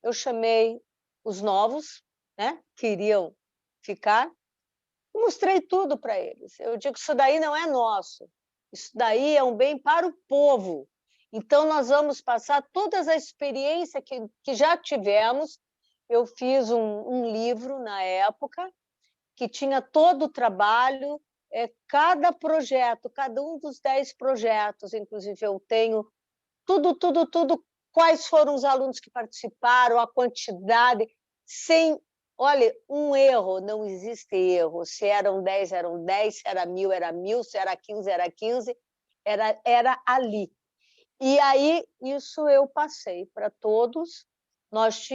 Speaker 3: eu chamei os novos, né, que iriam ficar, mostrei tudo para eles. Eu digo: isso daí não é nosso, isso daí é um bem para o povo. Então, nós vamos passar todas as experiências que já tivemos. Eu fiz um livro, na época, que tinha todo o trabalho, cada projeto, cada um dos 10 projetos, inclusive eu tenho tudo, quais foram os alunos que participaram, a quantidade, sem... Olha, um erro, não existe erro. Se eram 10, eram 10, se era 1000, era 1000, se era 15, era 15, era ali. E aí, isso eu passei para todos. Nós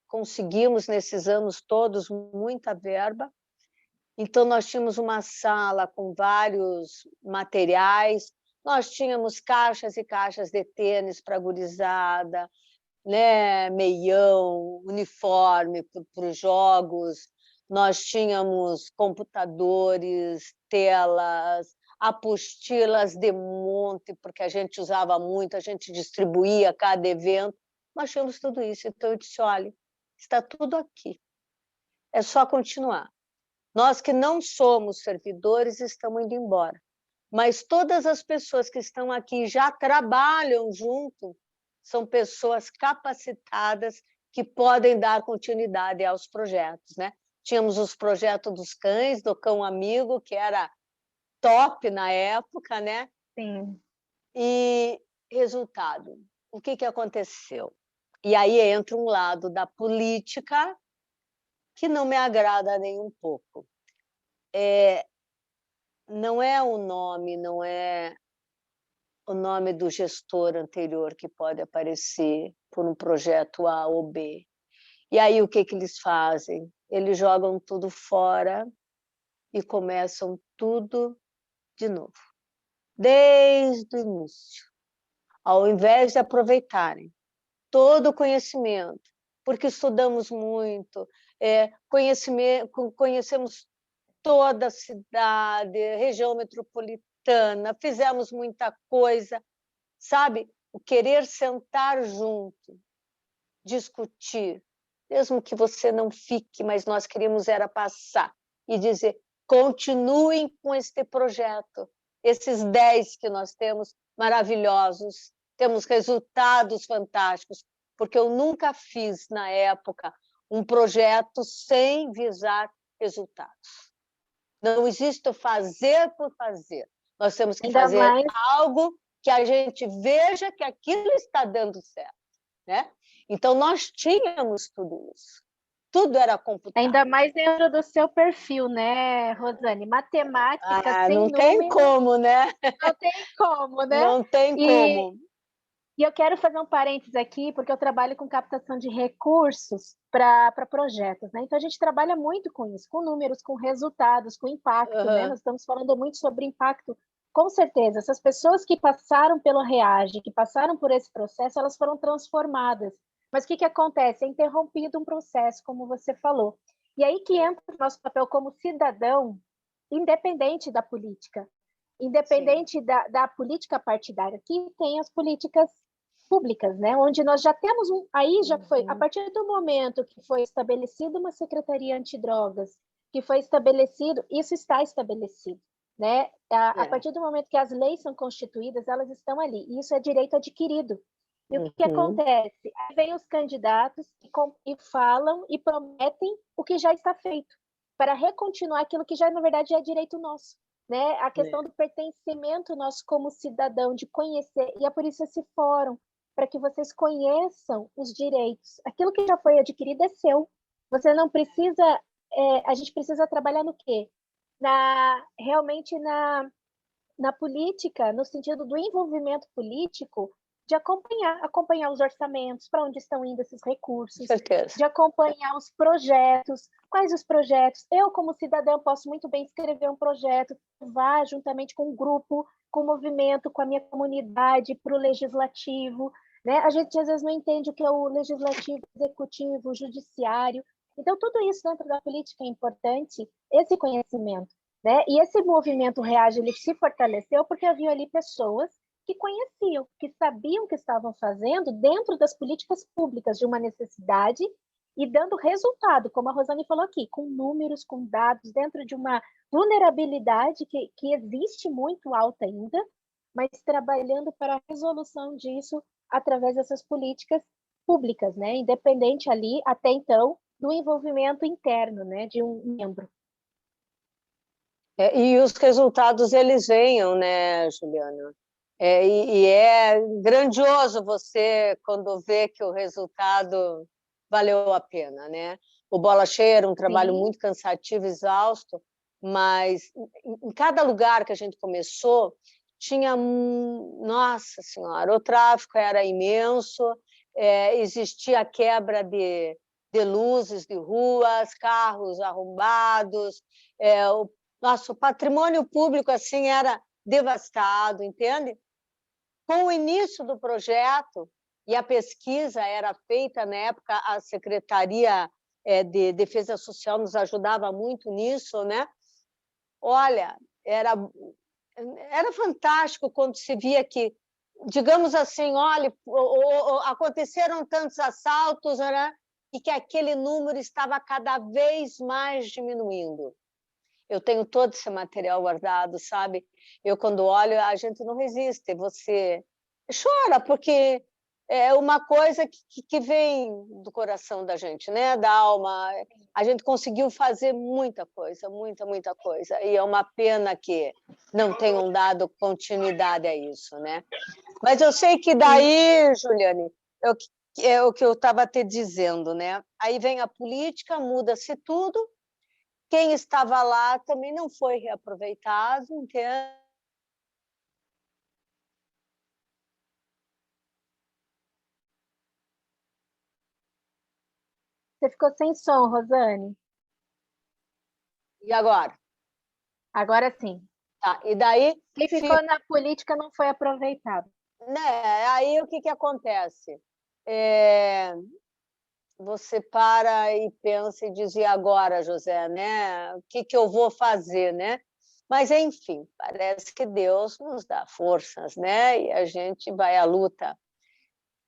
Speaker 3: conseguimos, nesses anos todos, muita verba. Então, nós tínhamos uma sala com vários materiais, nós tínhamos caixas e caixas de tênis para a gurizada, né, meião, uniforme para os jogos, nós tínhamos computadores, telas, apostilas de monte, porque a gente usava muito, a gente distribuía cada evento, nós tínhamos tudo isso. Então, eu disse, olha, está tudo aqui, é só continuar. Nós que não somos servidores estamos indo embora, mas todas as pessoas que estão aqui e já trabalham junto são pessoas capacitadas que podem dar continuidade aos projetos, né? Tínhamos os projetos dos cães, do cão amigo, que era top na época, né?
Speaker 1: Sim.
Speaker 3: E resultado, o que aconteceu? E aí entra um lado da política que não me agrada nem um pouco. Não é o nome, não é o nome do gestor anterior que pode aparecer por um projeto A ou B. E aí o que eles fazem? Eles jogam tudo fora e começam tudo de novo, desde o início, ao invés de aproveitarem todo o conhecimento, porque estudamos muito, conhecemos toda a cidade, região metropolitana, fizemos muita coisa, sabe? O querer sentar junto, discutir, mesmo que você não fique, mas nós queríamos era passar e dizer, continuem com este projeto, esses 10 que nós temos, maravilhosos, temos resultados fantásticos, porque eu nunca fiz, na época, um projeto sem visar resultados. Não existe o fazer por fazer. Nós temos que fazer algo que a gente veja que aquilo está dando certo, né? Então, nós tínhamos tudo isso. Tudo era computado.
Speaker 1: Ainda mais dentro do seu perfil, né, Rosane? Matemática sem
Speaker 3: não tem como, né?
Speaker 1: Não tem como, né?
Speaker 3: Não tem como.
Speaker 1: E eu quero fazer um parênteses aqui, porque eu trabalho com captação de recursos para projetos, né? Então, a gente trabalha muito com isso, com números, com resultados, com impacto, né? Nós estamos falando muito sobre impacto. Com certeza, essas pessoas que passaram pelo REAGE, que passaram por esse processo, elas foram transformadas. Mas o que acontece? É interrompido um processo, como você falou. E aí que entra o nosso papel como cidadão, independente da política, independente da política partidária, que tem as políticas públicas, né? Onde nós já temos aí já foi, a partir do momento que foi estabelecida uma secretaria antidrogas, que foi estabelecido, isso está estabelecido, né? A partir do momento que as leis são constituídas, elas estão ali, e isso é direito adquirido. E o que acontece? Aí vem os candidatos e falam e prometem o que já está feito, para recontinuar aquilo que já, na verdade, é direito nosso. Né? A questão do pertencimento nosso como cidadão, de conhecer, e é por isso esse fórum, para que vocês conheçam os direitos. Aquilo que já foi adquirido é seu. Você não precisa... a gente precisa trabalhar no quê? Realmente na política, no sentido do envolvimento político, de acompanhar os orçamentos, para onde estão indo esses recursos, de acompanhar os projetos, quais os projetos. Eu, como cidadã, posso muito bem escrever um projeto, vá juntamente com um grupo, com o movimento, com a minha comunidade, para o legislativo. Né? A gente, às vezes, não entende o que é o legislativo, executivo, judiciário. Então, tudo isso dentro da política é importante, esse conhecimento. Né? E esse movimento REAGE, ele se fortaleceu porque havia ali pessoas que conheciam, que sabiam o que estavam fazendo dentro das políticas públicas de uma necessidade e dando resultado, como a Rosane falou aqui, com números, com dados, dentro de uma vulnerabilidade que existe muito alta ainda, mas trabalhando para a resolução disso através dessas políticas públicas, né? Independente ali, até então, do envolvimento interno, né, de um membro.
Speaker 3: E os resultados, eles venham, né, Juliana? E é grandioso você quando vê que o resultado valeu a pena, né? O Bola Cheia era um trabalho muito cansativo, exausto, mas em cada lugar que a gente começou, tinha, nossa senhora, o tráfico era imenso, existia a quebra de luzes de ruas, carros arrombados, o patrimônio público assim era devastado, entende? Com o início do projeto, e a pesquisa era feita, na época, a Secretaria de defesa social nos ajudava muito nisso, né? Olha, era fantástico quando se via que, digamos assim, olha, aconteceram tantos assaltos, né? E que aquele número estava cada vez mais diminuindo. Eu tenho todo esse material guardado, sabe? Eu, quando olho, a gente não resiste. Você chora, porque é uma coisa que vem do coração da gente, né? Da alma. A gente conseguiu fazer muita coisa, muita coisa. E é uma pena que não tenham dado continuidade a isso, né? Mas eu sei que daí, Juliane, é o que eu estava te dizendo, né? Aí vem a política, muda-se tudo. Quem estava lá também não foi reaproveitado, entende?
Speaker 1: Você ficou sem som, Rosane?
Speaker 3: E agora?
Speaker 1: Agora sim.
Speaker 3: Tá, e daí...
Speaker 1: Quem ficou na política não foi aproveitado.
Speaker 3: Né? Aí o que acontece? Você para e pensa e diz, e agora, José, né? O que eu vou fazer, né? Mas, enfim, parece que Deus nos dá forças, né? E a gente vai à luta.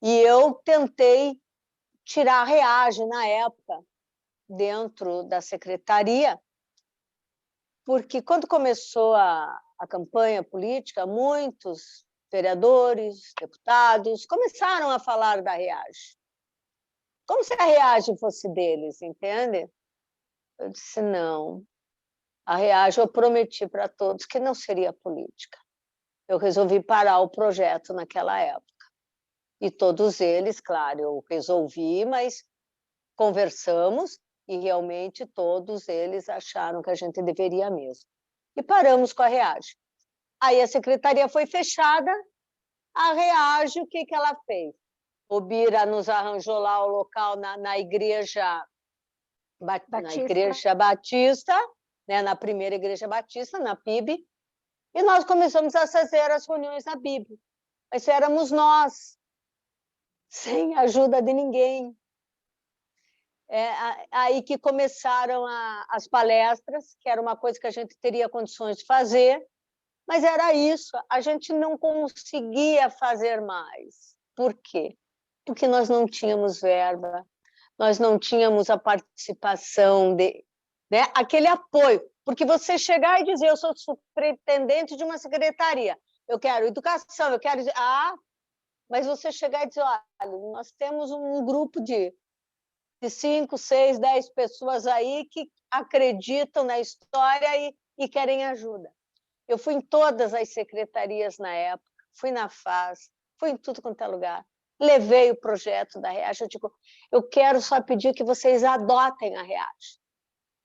Speaker 3: E eu tentei tirar a Reage na época, dentro da secretaria, porque quando começou a campanha política, muitos vereadores, deputados, começaram a falar da Reage. Como se a Reage fosse deles, entende? Eu disse, não. A Reage eu prometi para todos que não seria política. Eu resolvi parar o projeto naquela época. E todos eles, claro, eu resolvi, mas conversamos e realmente todos eles acharam que a gente deveria mesmo. E paramos com a Reage. Aí a secretaria foi fechada, a Reage, o que ela fez? O Bira nos arranjou lá o local na igreja Batista, né, na primeira igreja batista, na PIB, e nós começamos a fazer as reuniões na PIB. Mas éramos nós, sem a ajuda de ninguém. Aí que começaram as palestras, que era uma coisa que a gente teria condições de fazer, mas era isso, a gente não conseguia fazer mais. Por quê? Porque nós não tínhamos verba, nós não tínhamos a participação, né, aquele apoio. Porque você chegar e dizer, eu sou superintendente de uma secretaria, eu quero educação, eu quero... mas você chegar e dizer, olha, nós temos um grupo de 5, 6, 10 pessoas aí que acreditam na história e querem ajuda. Eu fui em todas as secretarias na época, fui na FAS, fui em tudo quanto é lugar. Levei o projeto da Reage. Eu digo, eu quero só pedir que vocês adotem a Reage.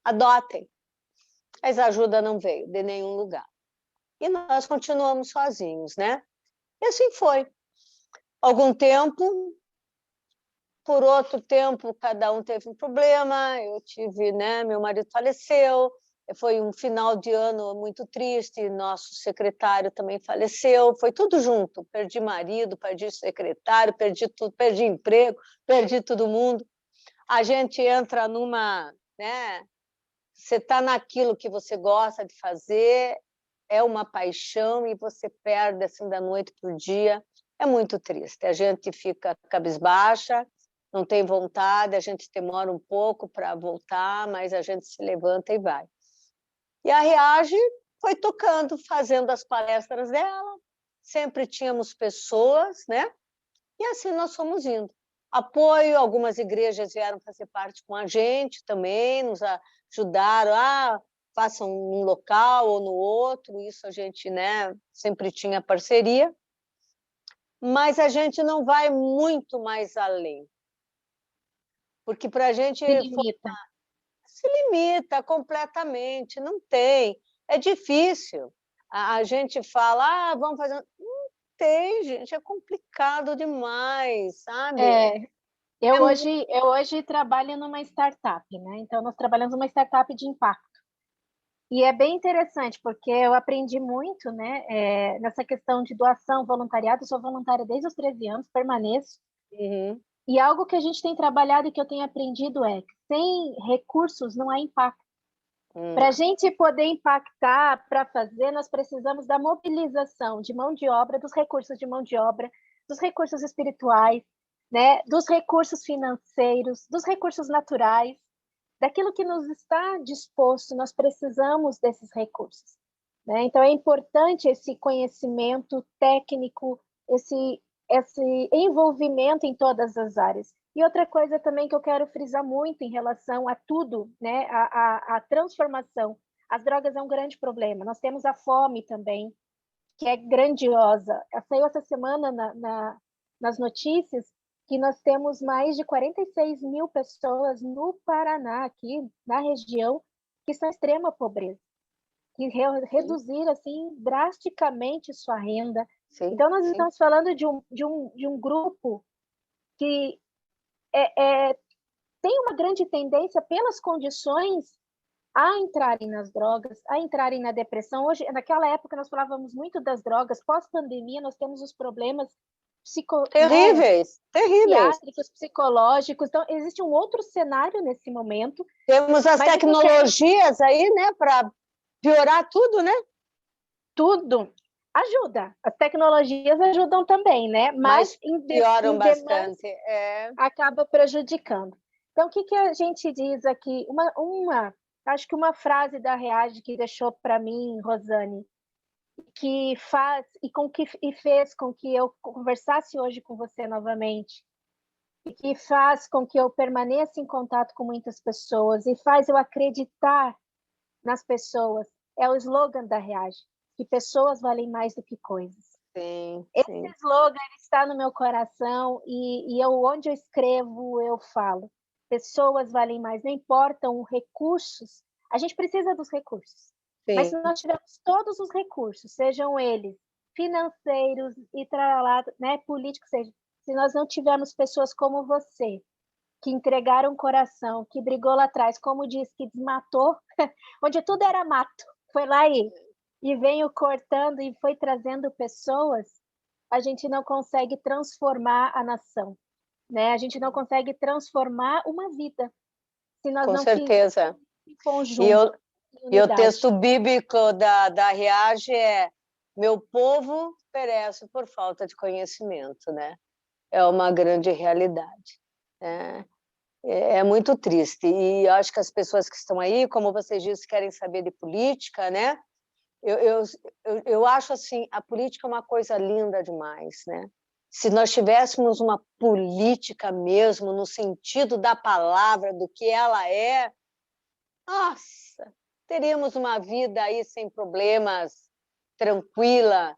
Speaker 3: Adotem. Mas a ajuda não veio de nenhum lugar. E nós continuamos sozinhos, né? E assim foi. Algum tempo, por outro tempo, cada um teve um problema. Eu tive, né? Meu marido faleceu. Foi um final de ano muito triste, nosso secretário também faleceu, foi tudo junto, perdi marido, perdi secretário, perdi tudo, perdi emprego, perdi todo mundo. A gente entra numa, né? Você está naquilo que você gosta de fazer, é uma paixão e você perde assim da noite para o dia, é muito triste. A gente fica cabisbaixa, não tem vontade, a gente demora um pouco para voltar, mas a gente se levanta e vai. E a Reage foi tocando, fazendo as palestras dela, sempre tínhamos pessoas, né? E assim nós fomos indo. Apoio, algumas igrejas vieram fazer parte com a gente também, nos ajudaram, façam num local ou no outro, isso a gente, né, sempre tinha parceria, mas a gente não vai muito mais além, porque para a gente... Se limita completamente, não tem. É difícil. A gente fala, vamos fazer... Não tem, gente, é complicado demais, sabe?
Speaker 1: Eu hoje trabalho numa startup, né? Então, nós trabalhamos numa startup de impacto. E é bem interessante, porque eu aprendi muito, né, nessa questão de doação, voluntariado. Eu sou voluntária desde os 13 anos, permaneço.
Speaker 3: Uhum.
Speaker 1: E algo que a gente tem trabalhado e que eu tenho aprendido é que sem recursos não há impacto. Para a gente poder impactar, para fazer, nós precisamos da mobilização de mão de obra, dos recursos de mão de obra, dos recursos espirituais, né, dos recursos financeiros, dos recursos naturais, daquilo que nos está disposto, nós precisamos desses recursos, né? Então, é importante esse conhecimento técnico, esse envolvimento em todas as áreas. E outra coisa também que eu quero frisar muito em relação a tudo, né? A transformação. As drogas é um grande problema. Nós temos a fome também, que é grandiosa. Saiu essa semana nas notícias que nós temos mais de 46 mil pessoas no Paraná, aqui na região, que estão em extrema pobreza, que reduziram assim, drasticamente sua renda.
Speaker 3: Sim,
Speaker 1: então, nós
Speaker 3: sim.
Speaker 1: estamos falando de um grupo que tem uma grande tendência, pelas condições, a entrarem nas drogas, a entrarem na depressão. Hoje, naquela época, nós falávamos muito das drogas. Pós-pandemia, nós temos os problemas
Speaker 3: terríveis.
Speaker 1: psiquiátricos, psicológicos. Então, existe um outro cenário nesse momento.
Speaker 3: Temos as tecnologias aí, né, para piorar tudo, né?
Speaker 1: Tudo ajuda. As tecnologias ajudam também, né?
Speaker 3: Mas pioram bastante.
Speaker 1: Acaba prejudicando. Então, o que a gente diz aqui? Acho que uma frase da Reage que deixou para mim, Rosane, que fez com que eu conversasse hoje com você novamente, e que faz com que eu permaneça em contato com muitas pessoas e faz eu acreditar nas pessoas, é o slogan da Reage, que pessoas valem mais do que coisas.
Speaker 3: Sim,
Speaker 1: esse
Speaker 3: sim.
Speaker 1: slogan está no meu coração e onde eu escrevo, eu falo. Pessoas valem mais, não importam os recursos. A gente precisa dos recursos. Sim. Mas se nós tivermos todos os recursos, sejam eles financeiros e né, políticos, se nós não tivermos pessoas como você, que entregaram o coração, que brigou lá atrás, como diz, que desmatou, onde tudo era mato, foi lá e veio cortando e foi trazendo pessoas, a gente não consegue transformar a nação, né? A gente não consegue transformar uma vida, se nós não
Speaker 3: certeza.
Speaker 1: Em conjunto.
Speaker 3: E o texto bíblico da Reage é: meu povo perece por falta de conhecimento, né? É uma grande realidade. É muito triste. E acho que as pessoas que estão aí, como vocês disse, querem saber de política, né? Eu acho assim, a política é uma coisa linda demais, né? Se nós tivéssemos uma política mesmo, no sentido da palavra, do que ela é, nossa, teríamos uma vida aí sem problemas, tranquila,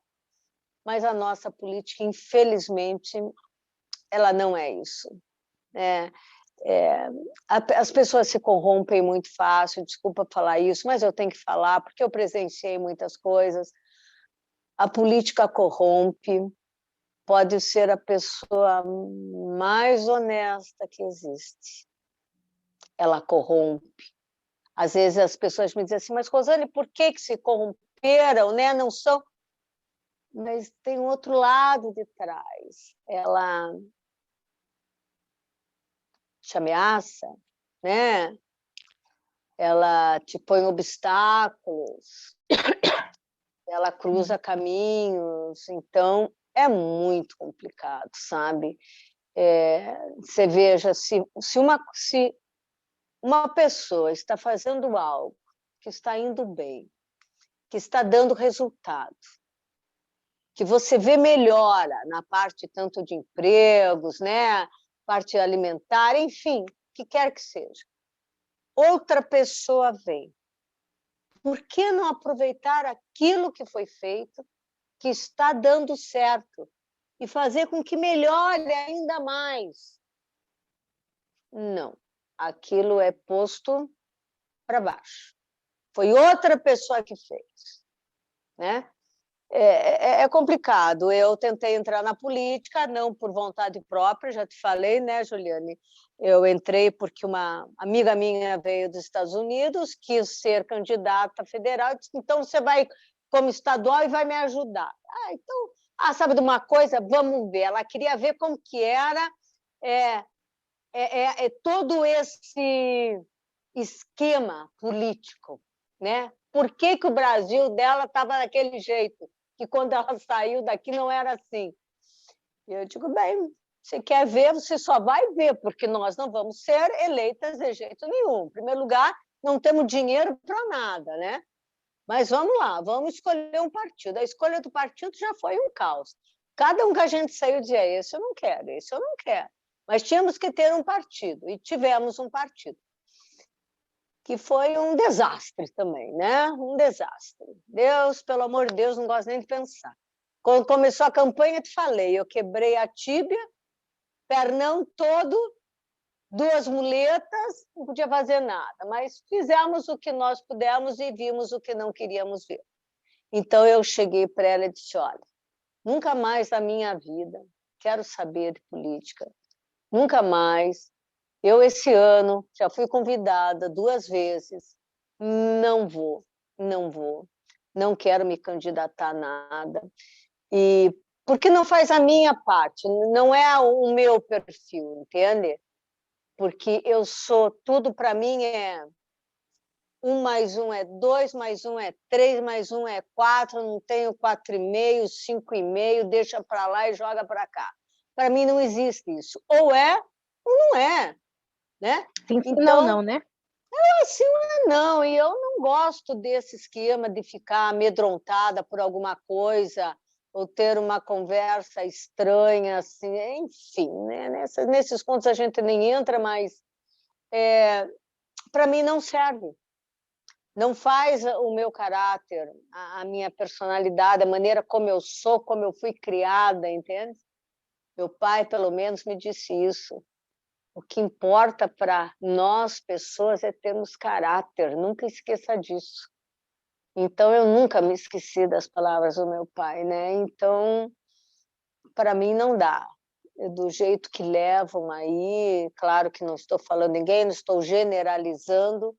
Speaker 3: mas a nossa política, infelizmente, ela não é isso. As pessoas se corrompem muito fácil, desculpa falar isso, mas eu tenho que falar, porque eu presenciei muitas coisas. A política corrompe, pode ser a pessoa mais honesta que existe. Ela corrompe. Às vezes as pessoas me dizem assim, mas Rosane, por que se corromperam, né? Não são... Mas tem um outro lado de trás. Ela te ameaça, né? Ela te põe obstáculos, ela cruza caminhos, então é muito complicado, sabe? Você veja, se uma pessoa está fazendo algo que está indo bem, que está dando resultado, que você vê melhora na parte tanto de empregos, né? Parte alimentar, enfim, o que quer que seja. Outra pessoa vem. Por que não aproveitar aquilo que foi feito, que está dando certo, e fazer com que melhore ainda mais? Não, aquilo é posto para baixo. Foi outra pessoa que fez, né? É complicado. Eu tentei entrar na política, não por vontade própria, já te falei, né, Juliane? Eu entrei porque uma amiga minha veio dos Estados Unidos, quis ser candidata federal, disse, então você vai como estadual e vai me ajudar. Sabe de uma coisa? Vamos ver. Ela queria ver como que era é todo esse esquema político, né? Por que o Brasil dela estava daquele jeito? Que quando ela saiu daqui não era assim. E eu digo, bem, você quer ver, você só vai ver, porque nós não vamos ser eleitas de jeito nenhum. Em primeiro lugar, não temos dinheiro para nada, né? Mas vamos lá, vamos escolher um partido. A escolha do partido já foi um caos. Cada um que a gente saiu dizia, esse eu não quero, esse eu não quero. Mas tínhamos que ter um partido, e tivemos um partido, que foi um desastre também, né? Um desastre. Deus, pelo amor de Deus, não gosto nem de pensar. Quando começou a campanha, te falei, eu quebrei a tíbia, pernão todo, 2 muletas, não podia fazer nada, mas fizemos o que nós pudemos e vimos o que não queríamos ver. Então, eu cheguei para ela e disse, olha, nunca mais na minha vida quero saber de política, nunca mais. Eu, esse ano, já fui convidada 2 vezes, não vou, não quero me candidatar a nada, e porque não faz a minha parte, não é o meu perfil, entende? Porque eu sou, tudo para mim é 1 mais 1 é 2, mais 1 é 3, mais 1 é 4, não tenho 4,5, 5,5, deixa para lá e joga para cá. Para mim não existe isso. Ou é, ou não é. Né?
Speaker 1: Sim,
Speaker 3: Então,
Speaker 1: não, né?
Speaker 3: Assim não. E eu não gosto desse esquema de ficar amedrontada por alguma coisa ou ter uma conversa estranha, assim, enfim, né? Nesses pontos a gente nem entra, mas para mim não serve. Não faz o meu caráter, a minha personalidade, a maneira como eu sou, como eu fui criada, entende? Meu pai, pelo menos, me disse isso. O que importa para nós, pessoas, é termos caráter. Nunca esqueça disso. Então, eu nunca me esqueci das palavras do meu pai, né? Então, para mim, não dá. Do jeito que levam aí, claro que não estou falando ninguém, não estou generalizando,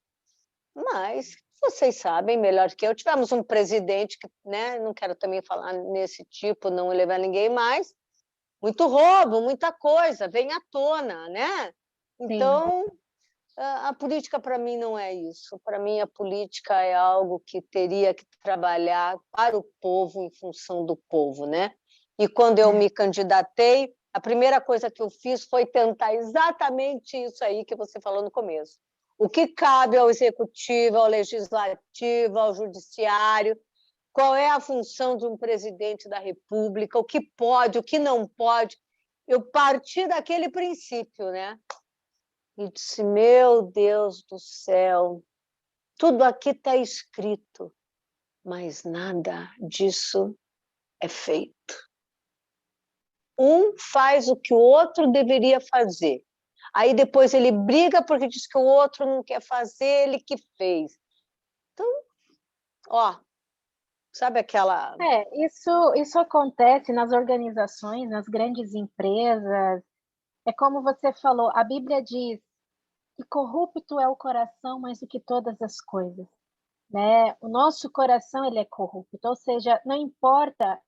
Speaker 3: mas vocês sabem melhor que eu. Tivemos um presidente que, né? Não quero também falar nesse tipo, não levar ninguém mais. Muito roubo, muita coisa, vem à tona, né? Então, a política para mim não é isso. Para mim, a política é algo que teria que trabalhar para o povo, em função do povo, né? E quando eu me candidatei, a primeira coisa que eu fiz foi tentar exatamente isso aí que você falou no começo. O que cabe ao executivo, ao legislativo, ao judiciário, qual é a função de um presidente da República, o que pode, o que não pode. Eu parti daquele princípio, né? E disse, meu Deus do céu, tudo aqui está escrito, mas nada disso é feito. Um faz o que o outro deveria fazer. Aí depois ele briga porque diz que o outro não quer fazer, ele que fez. Então, ó, sabe aquela...
Speaker 1: Isso acontece nas organizações, nas grandes empresas. É como você falou, a Bíblia diz que corrupto é o coração mais do que todas as coisas, né? O nosso coração ele é corrupto, ou seja, não importa.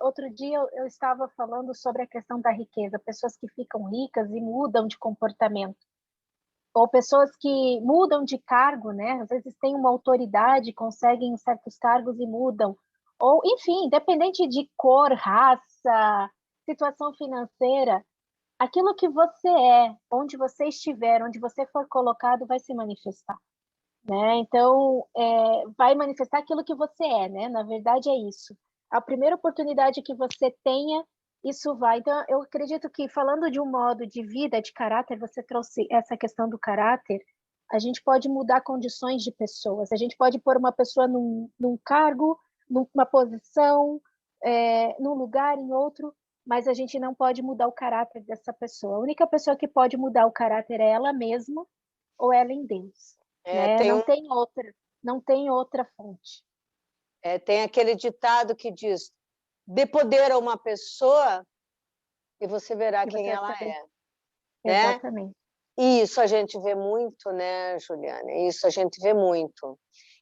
Speaker 1: Outro dia eu estava falando sobre a questão da riqueza, pessoas que ficam ricas e mudam de comportamento, ou pessoas que mudam de cargo, né? Às vezes têm uma autoridade, conseguem certos cargos e mudam, ou enfim, independente de cor, raça, situação financeira, aquilo que você é, onde você estiver, onde você for colocado, vai se manifestar, né? Então, vai manifestar aquilo que você é, né? Na verdade, é isso. A primeira oportunidade que você tenha, isso vai. Então, eu acredito que, falando de um modo de vida, de caráter, você trouxe essa questão do caráter, a gente pode mudar condições de pessoas, a gente pode pôr uma pessoa num cargo, numa posição, num lugar, em outro, mas a gente não pode mudar o caráter dessa pessoa. A única pessoa que pode mudar o caráter é ela mesma ou ela em Deus, né? Não tem outra fonte.
Speaker 3: Tem aquele ditado que diz, dê poder a uma pessoa e você verá quem ela é. Né?
Speaker 1: Exatamente.
Speaker 3: E isso a gente vê muito, né, Juliana? Isso a gente vê muito.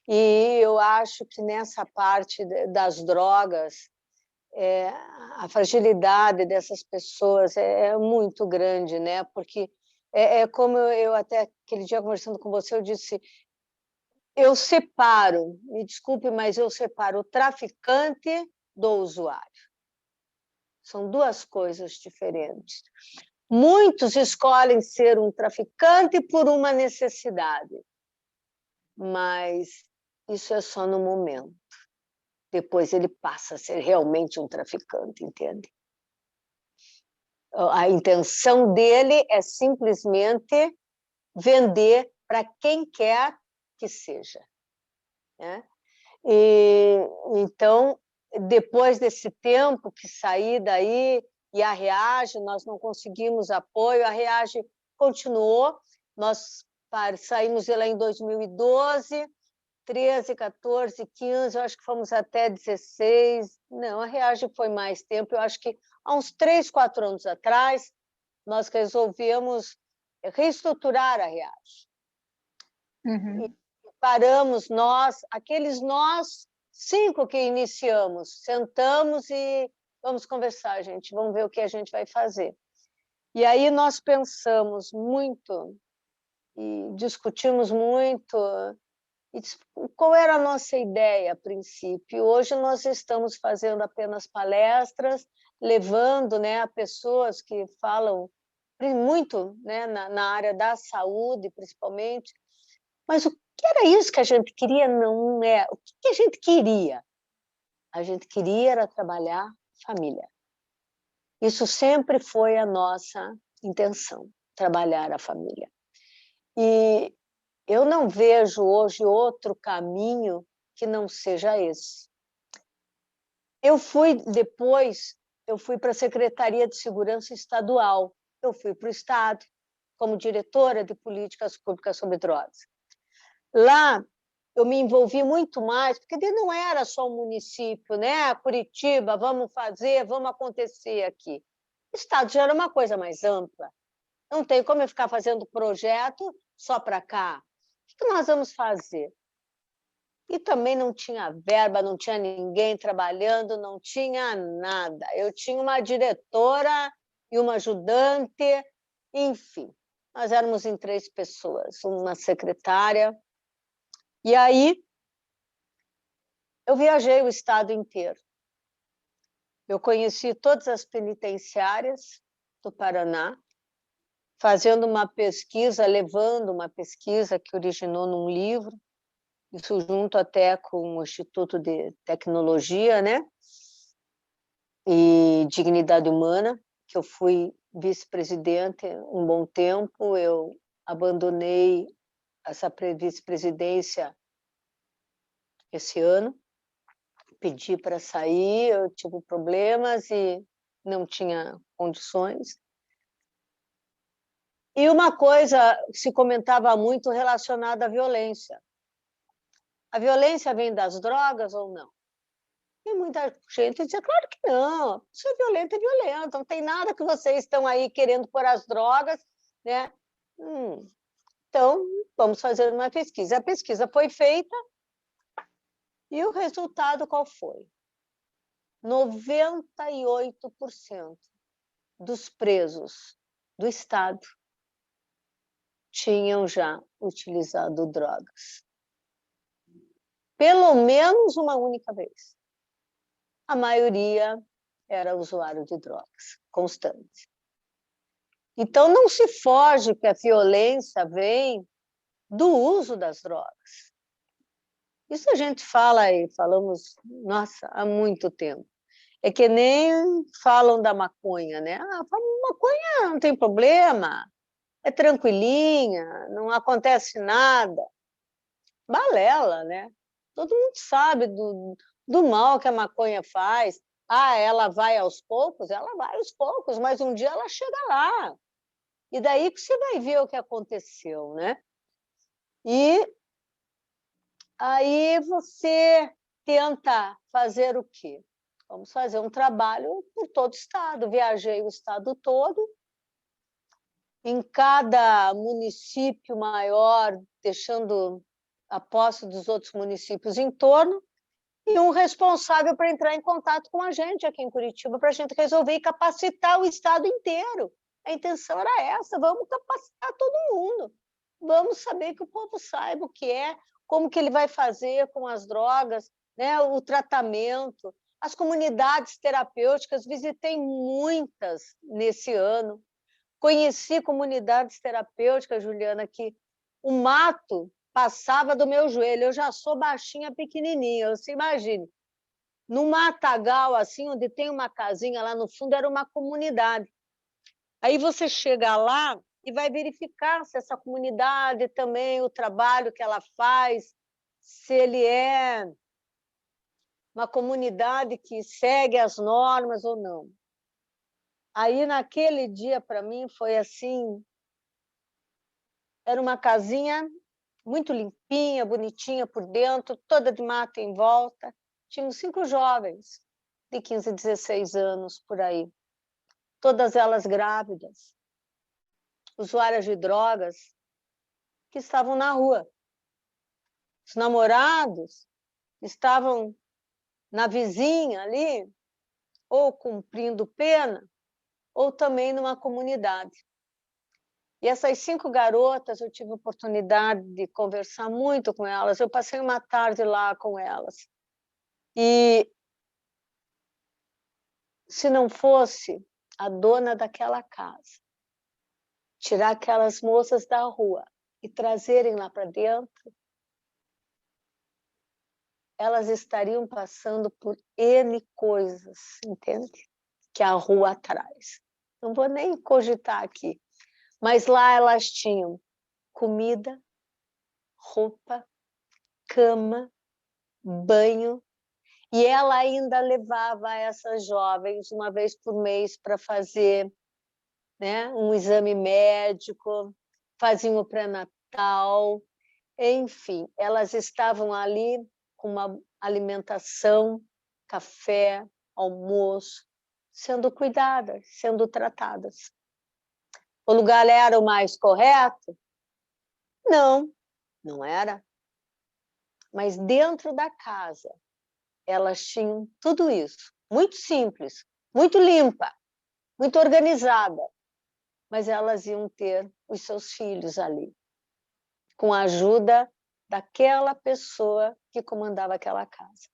Speaker 3: E eu acho que nessa parte das drogas, a fragilidade dessas pessoas é muito grande, né? Porque É como eu até aquele dia conversando com você, eu disse, eu separo, me desculpe, mas eu separo o traficante do usuário. São duas coisas diferentes. Muitos escolhem ser um traficante por uma necessidade, mas isso é só no momento. Depois ele passa a ser realmente um traficante, entende? A intenção dele é simplesmente vender para quem quer que seja, né? Então, depois desse tempo que saí daí, e a REAGE, nós não conseguimos apoio, a REAGE continuou, nós saímos de lá em 2012, 13, 14, 15, eu acho que fomos até 16, não, a REAGE foi mais tempo, eu acho que há uns 3, 4 anos atrás, nós resolvemos reestruturar a REAGE.
Speaker 1: Uhum.
Speaker 3: E paramos aqueles nós 5 que iniciamos, sentamos e vamos conversar, gente, vamos ver o que a gente vai fazer. E aí nós pensamos muito e discutimos muito, e qual era a nossa ideia a princípio. Hoje nós estamos fazendo apenas palestras, levando, né, pessoas que falam muito, né, na área da saúde, principalmente, mas o que era isso que a gente queria? Não é. O que a gente queria? A gente queria era trabalhar família. Isso sempre foi a nossa intenção, trabalhar a família. E eu não vejo hoje outro caminho que não seja esse. Depois eu fui para a Secretaria de Segurança Estadual, eu fui para o Estado, como diretora de políticas públicas sobre drogas. Lá eu me envolvi muito mais, porque não era só um município, né? Curitiba, vamos fazer, vamos acontecer aqui. O Estado já era uma coisa mais ampla. Não tem como eu ficar fazendo projeto só para cá. O que nós vamos fazer? E também não tinha verba, não tinha ninguém trabalhando, não tinha nada. Eu tinha uma diretora e uma ajudante, enfim. Nós éramos em 3 pessoas, uma secretária. E aí, eu viajei o estado inteiro. Eu conheci todas as penitenciárias do Paraná, fazendo uma pesquisa, levando uma pesquisa que originou num livro, isso junto até com o Instituto de Tecnologia, né? E Dignidade Humana, que eu fui vice-presidente um bom tempo, eu abandonei essa vice-presidência esse ano, pedi para sair, eu tive problemas e não tinha condições. E uma coisa se comentava muito relacionada à violência. A violência vem das drogas ou não? E muita gente dizia, claro que não, se é violento, não tem nada que vocês estão aí querendo pôr as drogas, né? Então, vamos fazer uma pesquisa. A pesquisa foi feita e o resultado qual foi? 98% dos presos do Estado tinham já utilizado drogas. Pelo menos uma única vez. A maioria era usuário de drogas, constante. Então, não se foge que a violência vem do uso das drogas. Isso a gente fala e falamos, nossa, há muito tempo. É que nem falam da maconha, né? Maconha não tem problema, é tranquilinha, não acontece nada. Balela, né? Todo mundo sabe do mal que a maconha faz. Ela vai aos poucos? Ela vai aos poucos, mas um dia ela chega lá. E daí que você vai ver o que aconteceu, né? E aí você tenta fazer o quê? Vamos fazer um trabalho por todo o estado. Viajei o estado todo, em cada município maior, deixando a posse dos outros municípios em torno, e um responsável para entrar em contato com a gente aqui em Curitiba, para a gente resolver e capacitar o estado inteiro. A intenção era essa, vamos capacitar todo mundo. Vamos saber que o povo saiba o que é, como que ele vai fazer com as drogas, né? O tratamento, as comunidades terapêuticas, visitei muitas nesse ano. Conheci comunidades terapêuticas, Juliana, que o mato passava do meu joelho. Eu já sou baixinha, pequenininha, você imagine. Num matagal, assim, onde tem uma casinha lá no fundo, era uma comunidade. Aí você chega lá e vai verificar se essa comunidade também, o trabalho que ela faz, se ele é uma comunidade que segue as normas ou não. Aí, naquele dia, para mim, foi assim, era uma casinha muito limpinha, bonitinha por dentro, toda de mata em volta. Tinham 5 jovens de 15, 16 anos, por aí. Todas elas grávidas, usuárias de drogas, que estavam na rua. Os namorados estavam na vizinha ali, ou cumprindo pena, ou também numa comunidade. E essas 5 garotas, eu tive a oportunidade de conversar muito com elas. Eu passei uma tarde lá com elas. E se não fosse a dona daquela casa tirar aquelas moças da rua e trazerem lá para dentro, elas estariam passando por N coisas, entende? Que a rua traz. Não vou nem cogitar aqui. Mas lá elas tinham comida, roupa, cama, banho, e ela ainda levava essas jovens uma vez por mês para fazer, né, um exame médico, faziam o pré-natal, enfim, elas estavam ali com uma alimentação, café, almoço, sendo cuidadas, sendo tratadas. O lugar era o mais correto? Não, não era. Mas dentro da casa, elas tinham tudo isso, muito simples, muito limpa, muito organizada, mas elas iam ter os seus filhos ali, com a ajuda daquela pessoa que comandava aquela casa.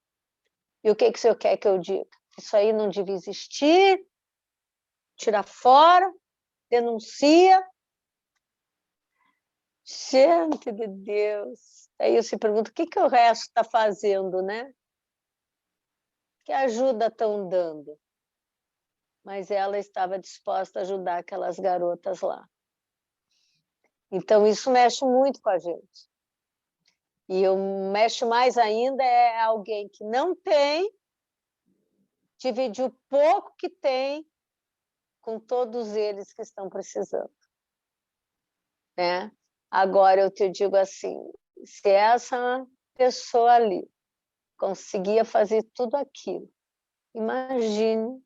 Speaker 3: E o que o senhor quer que eu diga? Isso aí não devia existir, tira fora, denuncia. Gente de Deus! Aí eu se pergunto, o que o resto está fazendo, né? Que ajuda estão dando? Mas ela estava disposta a ajudar aquelas garotas lá. Então, isso mexe muito com a gente. E mexe mais ainda é alguém que não tem, dividir o pouco que tem com todos eles que estão precisando. Né? Agora, eu te digo assim, se essa pessoa ali conseguia fazer tudo aquilo, imagine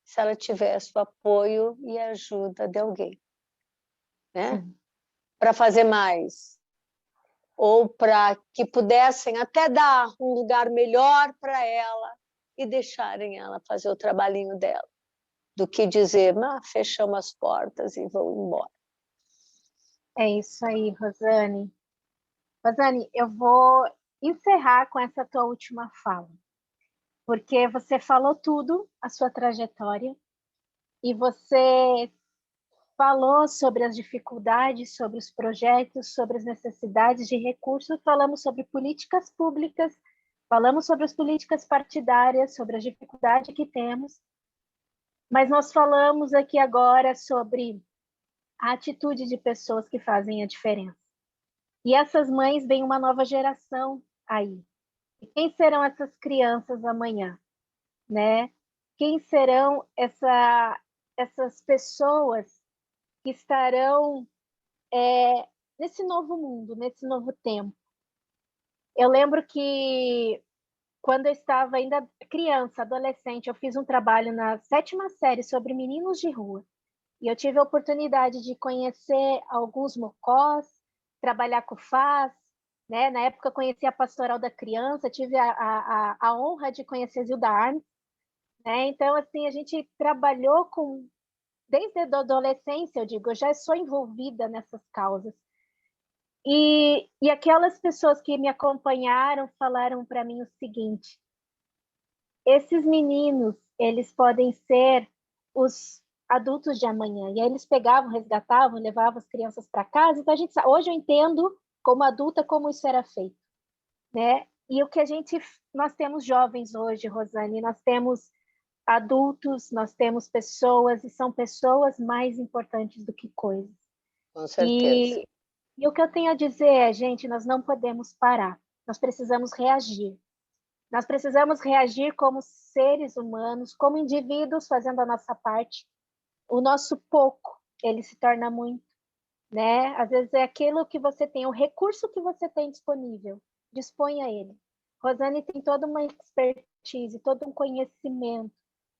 Speaker 3: se ela tivesse o apoio e a ajuda de alguém, né? Para fazer mais, ou para que pudessem até dar um lugar melhor para ela e deixarem ela fazer o trabalhinho dela, do que dizer, fechamos as portas e vou embora.
Speaker 1: É isso aí, Rosane. Rosane, eu vou encerrar com essa tua última fala, porque você falou tudo, a sua trajetória, e você falou sobre as dificuldades, sobre os projetos, sobre as necessidades de recursos, falamos sobre políticas públicas, falamos sobre as políticas partidárias, sobre a dificuldade que temos, mas nós falamos aqui agora sobre a atitude de pessoas que fazem a diferença. E essas mães, vem uma nova geração aí. E quem serão essas crianças amanhã, né? Quem serão essas pessoas que estarão nesse novo mundo, nesse novo tempo? Eu lembro que quando eu estava ainda criança, adolescente, eu fiz um trabalho na 7ª série sobre meninos de rua. E eu tive a oportunidade de conhecer alguns mocós, trabalhar com FAS, né? Na época eu conheci a Pastoral da Criança, tive a honra de conhecer Zilda Armes, né? Então, assim, a gente trabalhou com desde a adolescência, eu digo, eu já sou envolvida nessas causas. E aquelas pessoas que me acompanharam falaram para mim o seguinte: esses meninos, eles podem ser os adultos de amanhã. E aí eles pegavam, resgatavam, levavam as crianças para casa. Então, hoje eu entendo, como adulta, como isso era feito, né? E nós temos jovens hoje, Rosane, nós temos adultos, nós temos pessoas, e são pessoas mais importantes do que coisas.
Speaker 3: Com certeza.
Speaker 1: E o que eu tenho a dizer é, gente, nós não podemos parar, nós precisamos reagir. Nós precisamos reagir como seres humanos, como indivíduos, fazendo a nossa parte. O nosso pouco, ele se torna muito, né? Às vezes é aquilo que você tem, o recurso que você tem disponível, disponha ele. Rosane tem toda uma expertise, todo um conhecimento,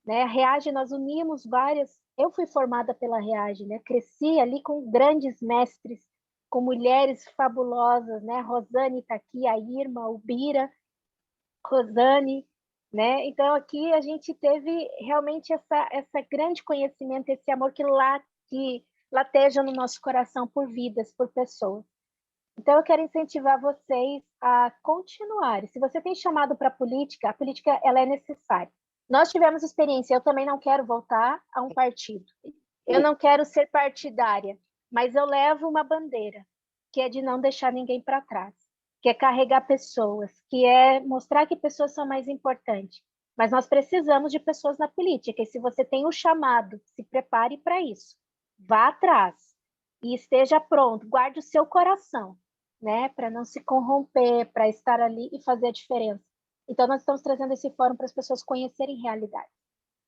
Speaker 1: né? A Reage, nós unimos várias. Eu fui formada pela Reage, né? Cresci ali com grandes mestres, com mulheres fabulosas, né? Rosane está aqui, a Irma, o Bira, Rosane, né? Então aqui a gente teve realmente essa grande conhecimento, esse amor que lateja no nosso coração por vidas, por pessoas. Então eu quero incentivar vocês a continuarem. Se você tem chamado para a política ela é necessária. Nós tivemos experiência, eu também não quero voltar a um partido. Eu não quero ser partidária, mas eu levo uma bandeira, que é de não deixar ninguém para trás, que é carregar pessoas, que é mostrar que pessoas são mais importantes. Mas nós precisamos de pessoas na política, e se você tem o chamado, se prepare para isso. Vá atrás e esteja pronto, guarde o seu coração, né, para não se corromper, para estar ali e fazer a diferença. Então, nós estamos trazendo esse fórum para as pessoas conhecerem realidade.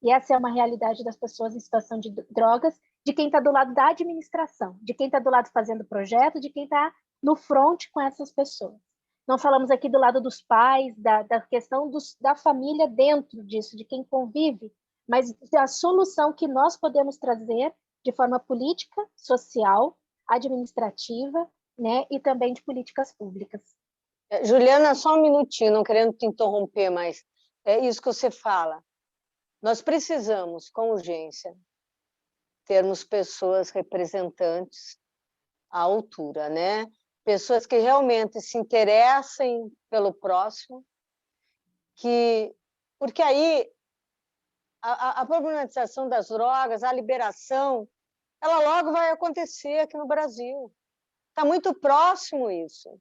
Speaker 1: E essa é uma realidade das pessoas em situação de drogas, de quem está do lado da administração, de quem está do lado fazendo projeto, de quem está no front com essas pessoas. Não falamos aqui do lado dos pais, da questão da família dentro disso, de quem convive, mas da solução que nós podemos trazer de forma política, social, administrativa, né, e também de políticas públicas.
Speaker 3: Juliana, só um minutinho, não querendo te interromper, mas é isso que você fala. Nós precisamos, com urgência, termos pessoas representantes à altura, né? Pessoas que realmente se interessem pelo próximo, porque aí a problematização das drogas, a liberação, ela logo vai acontecer aqui no Brasil. Está muito próximo isso.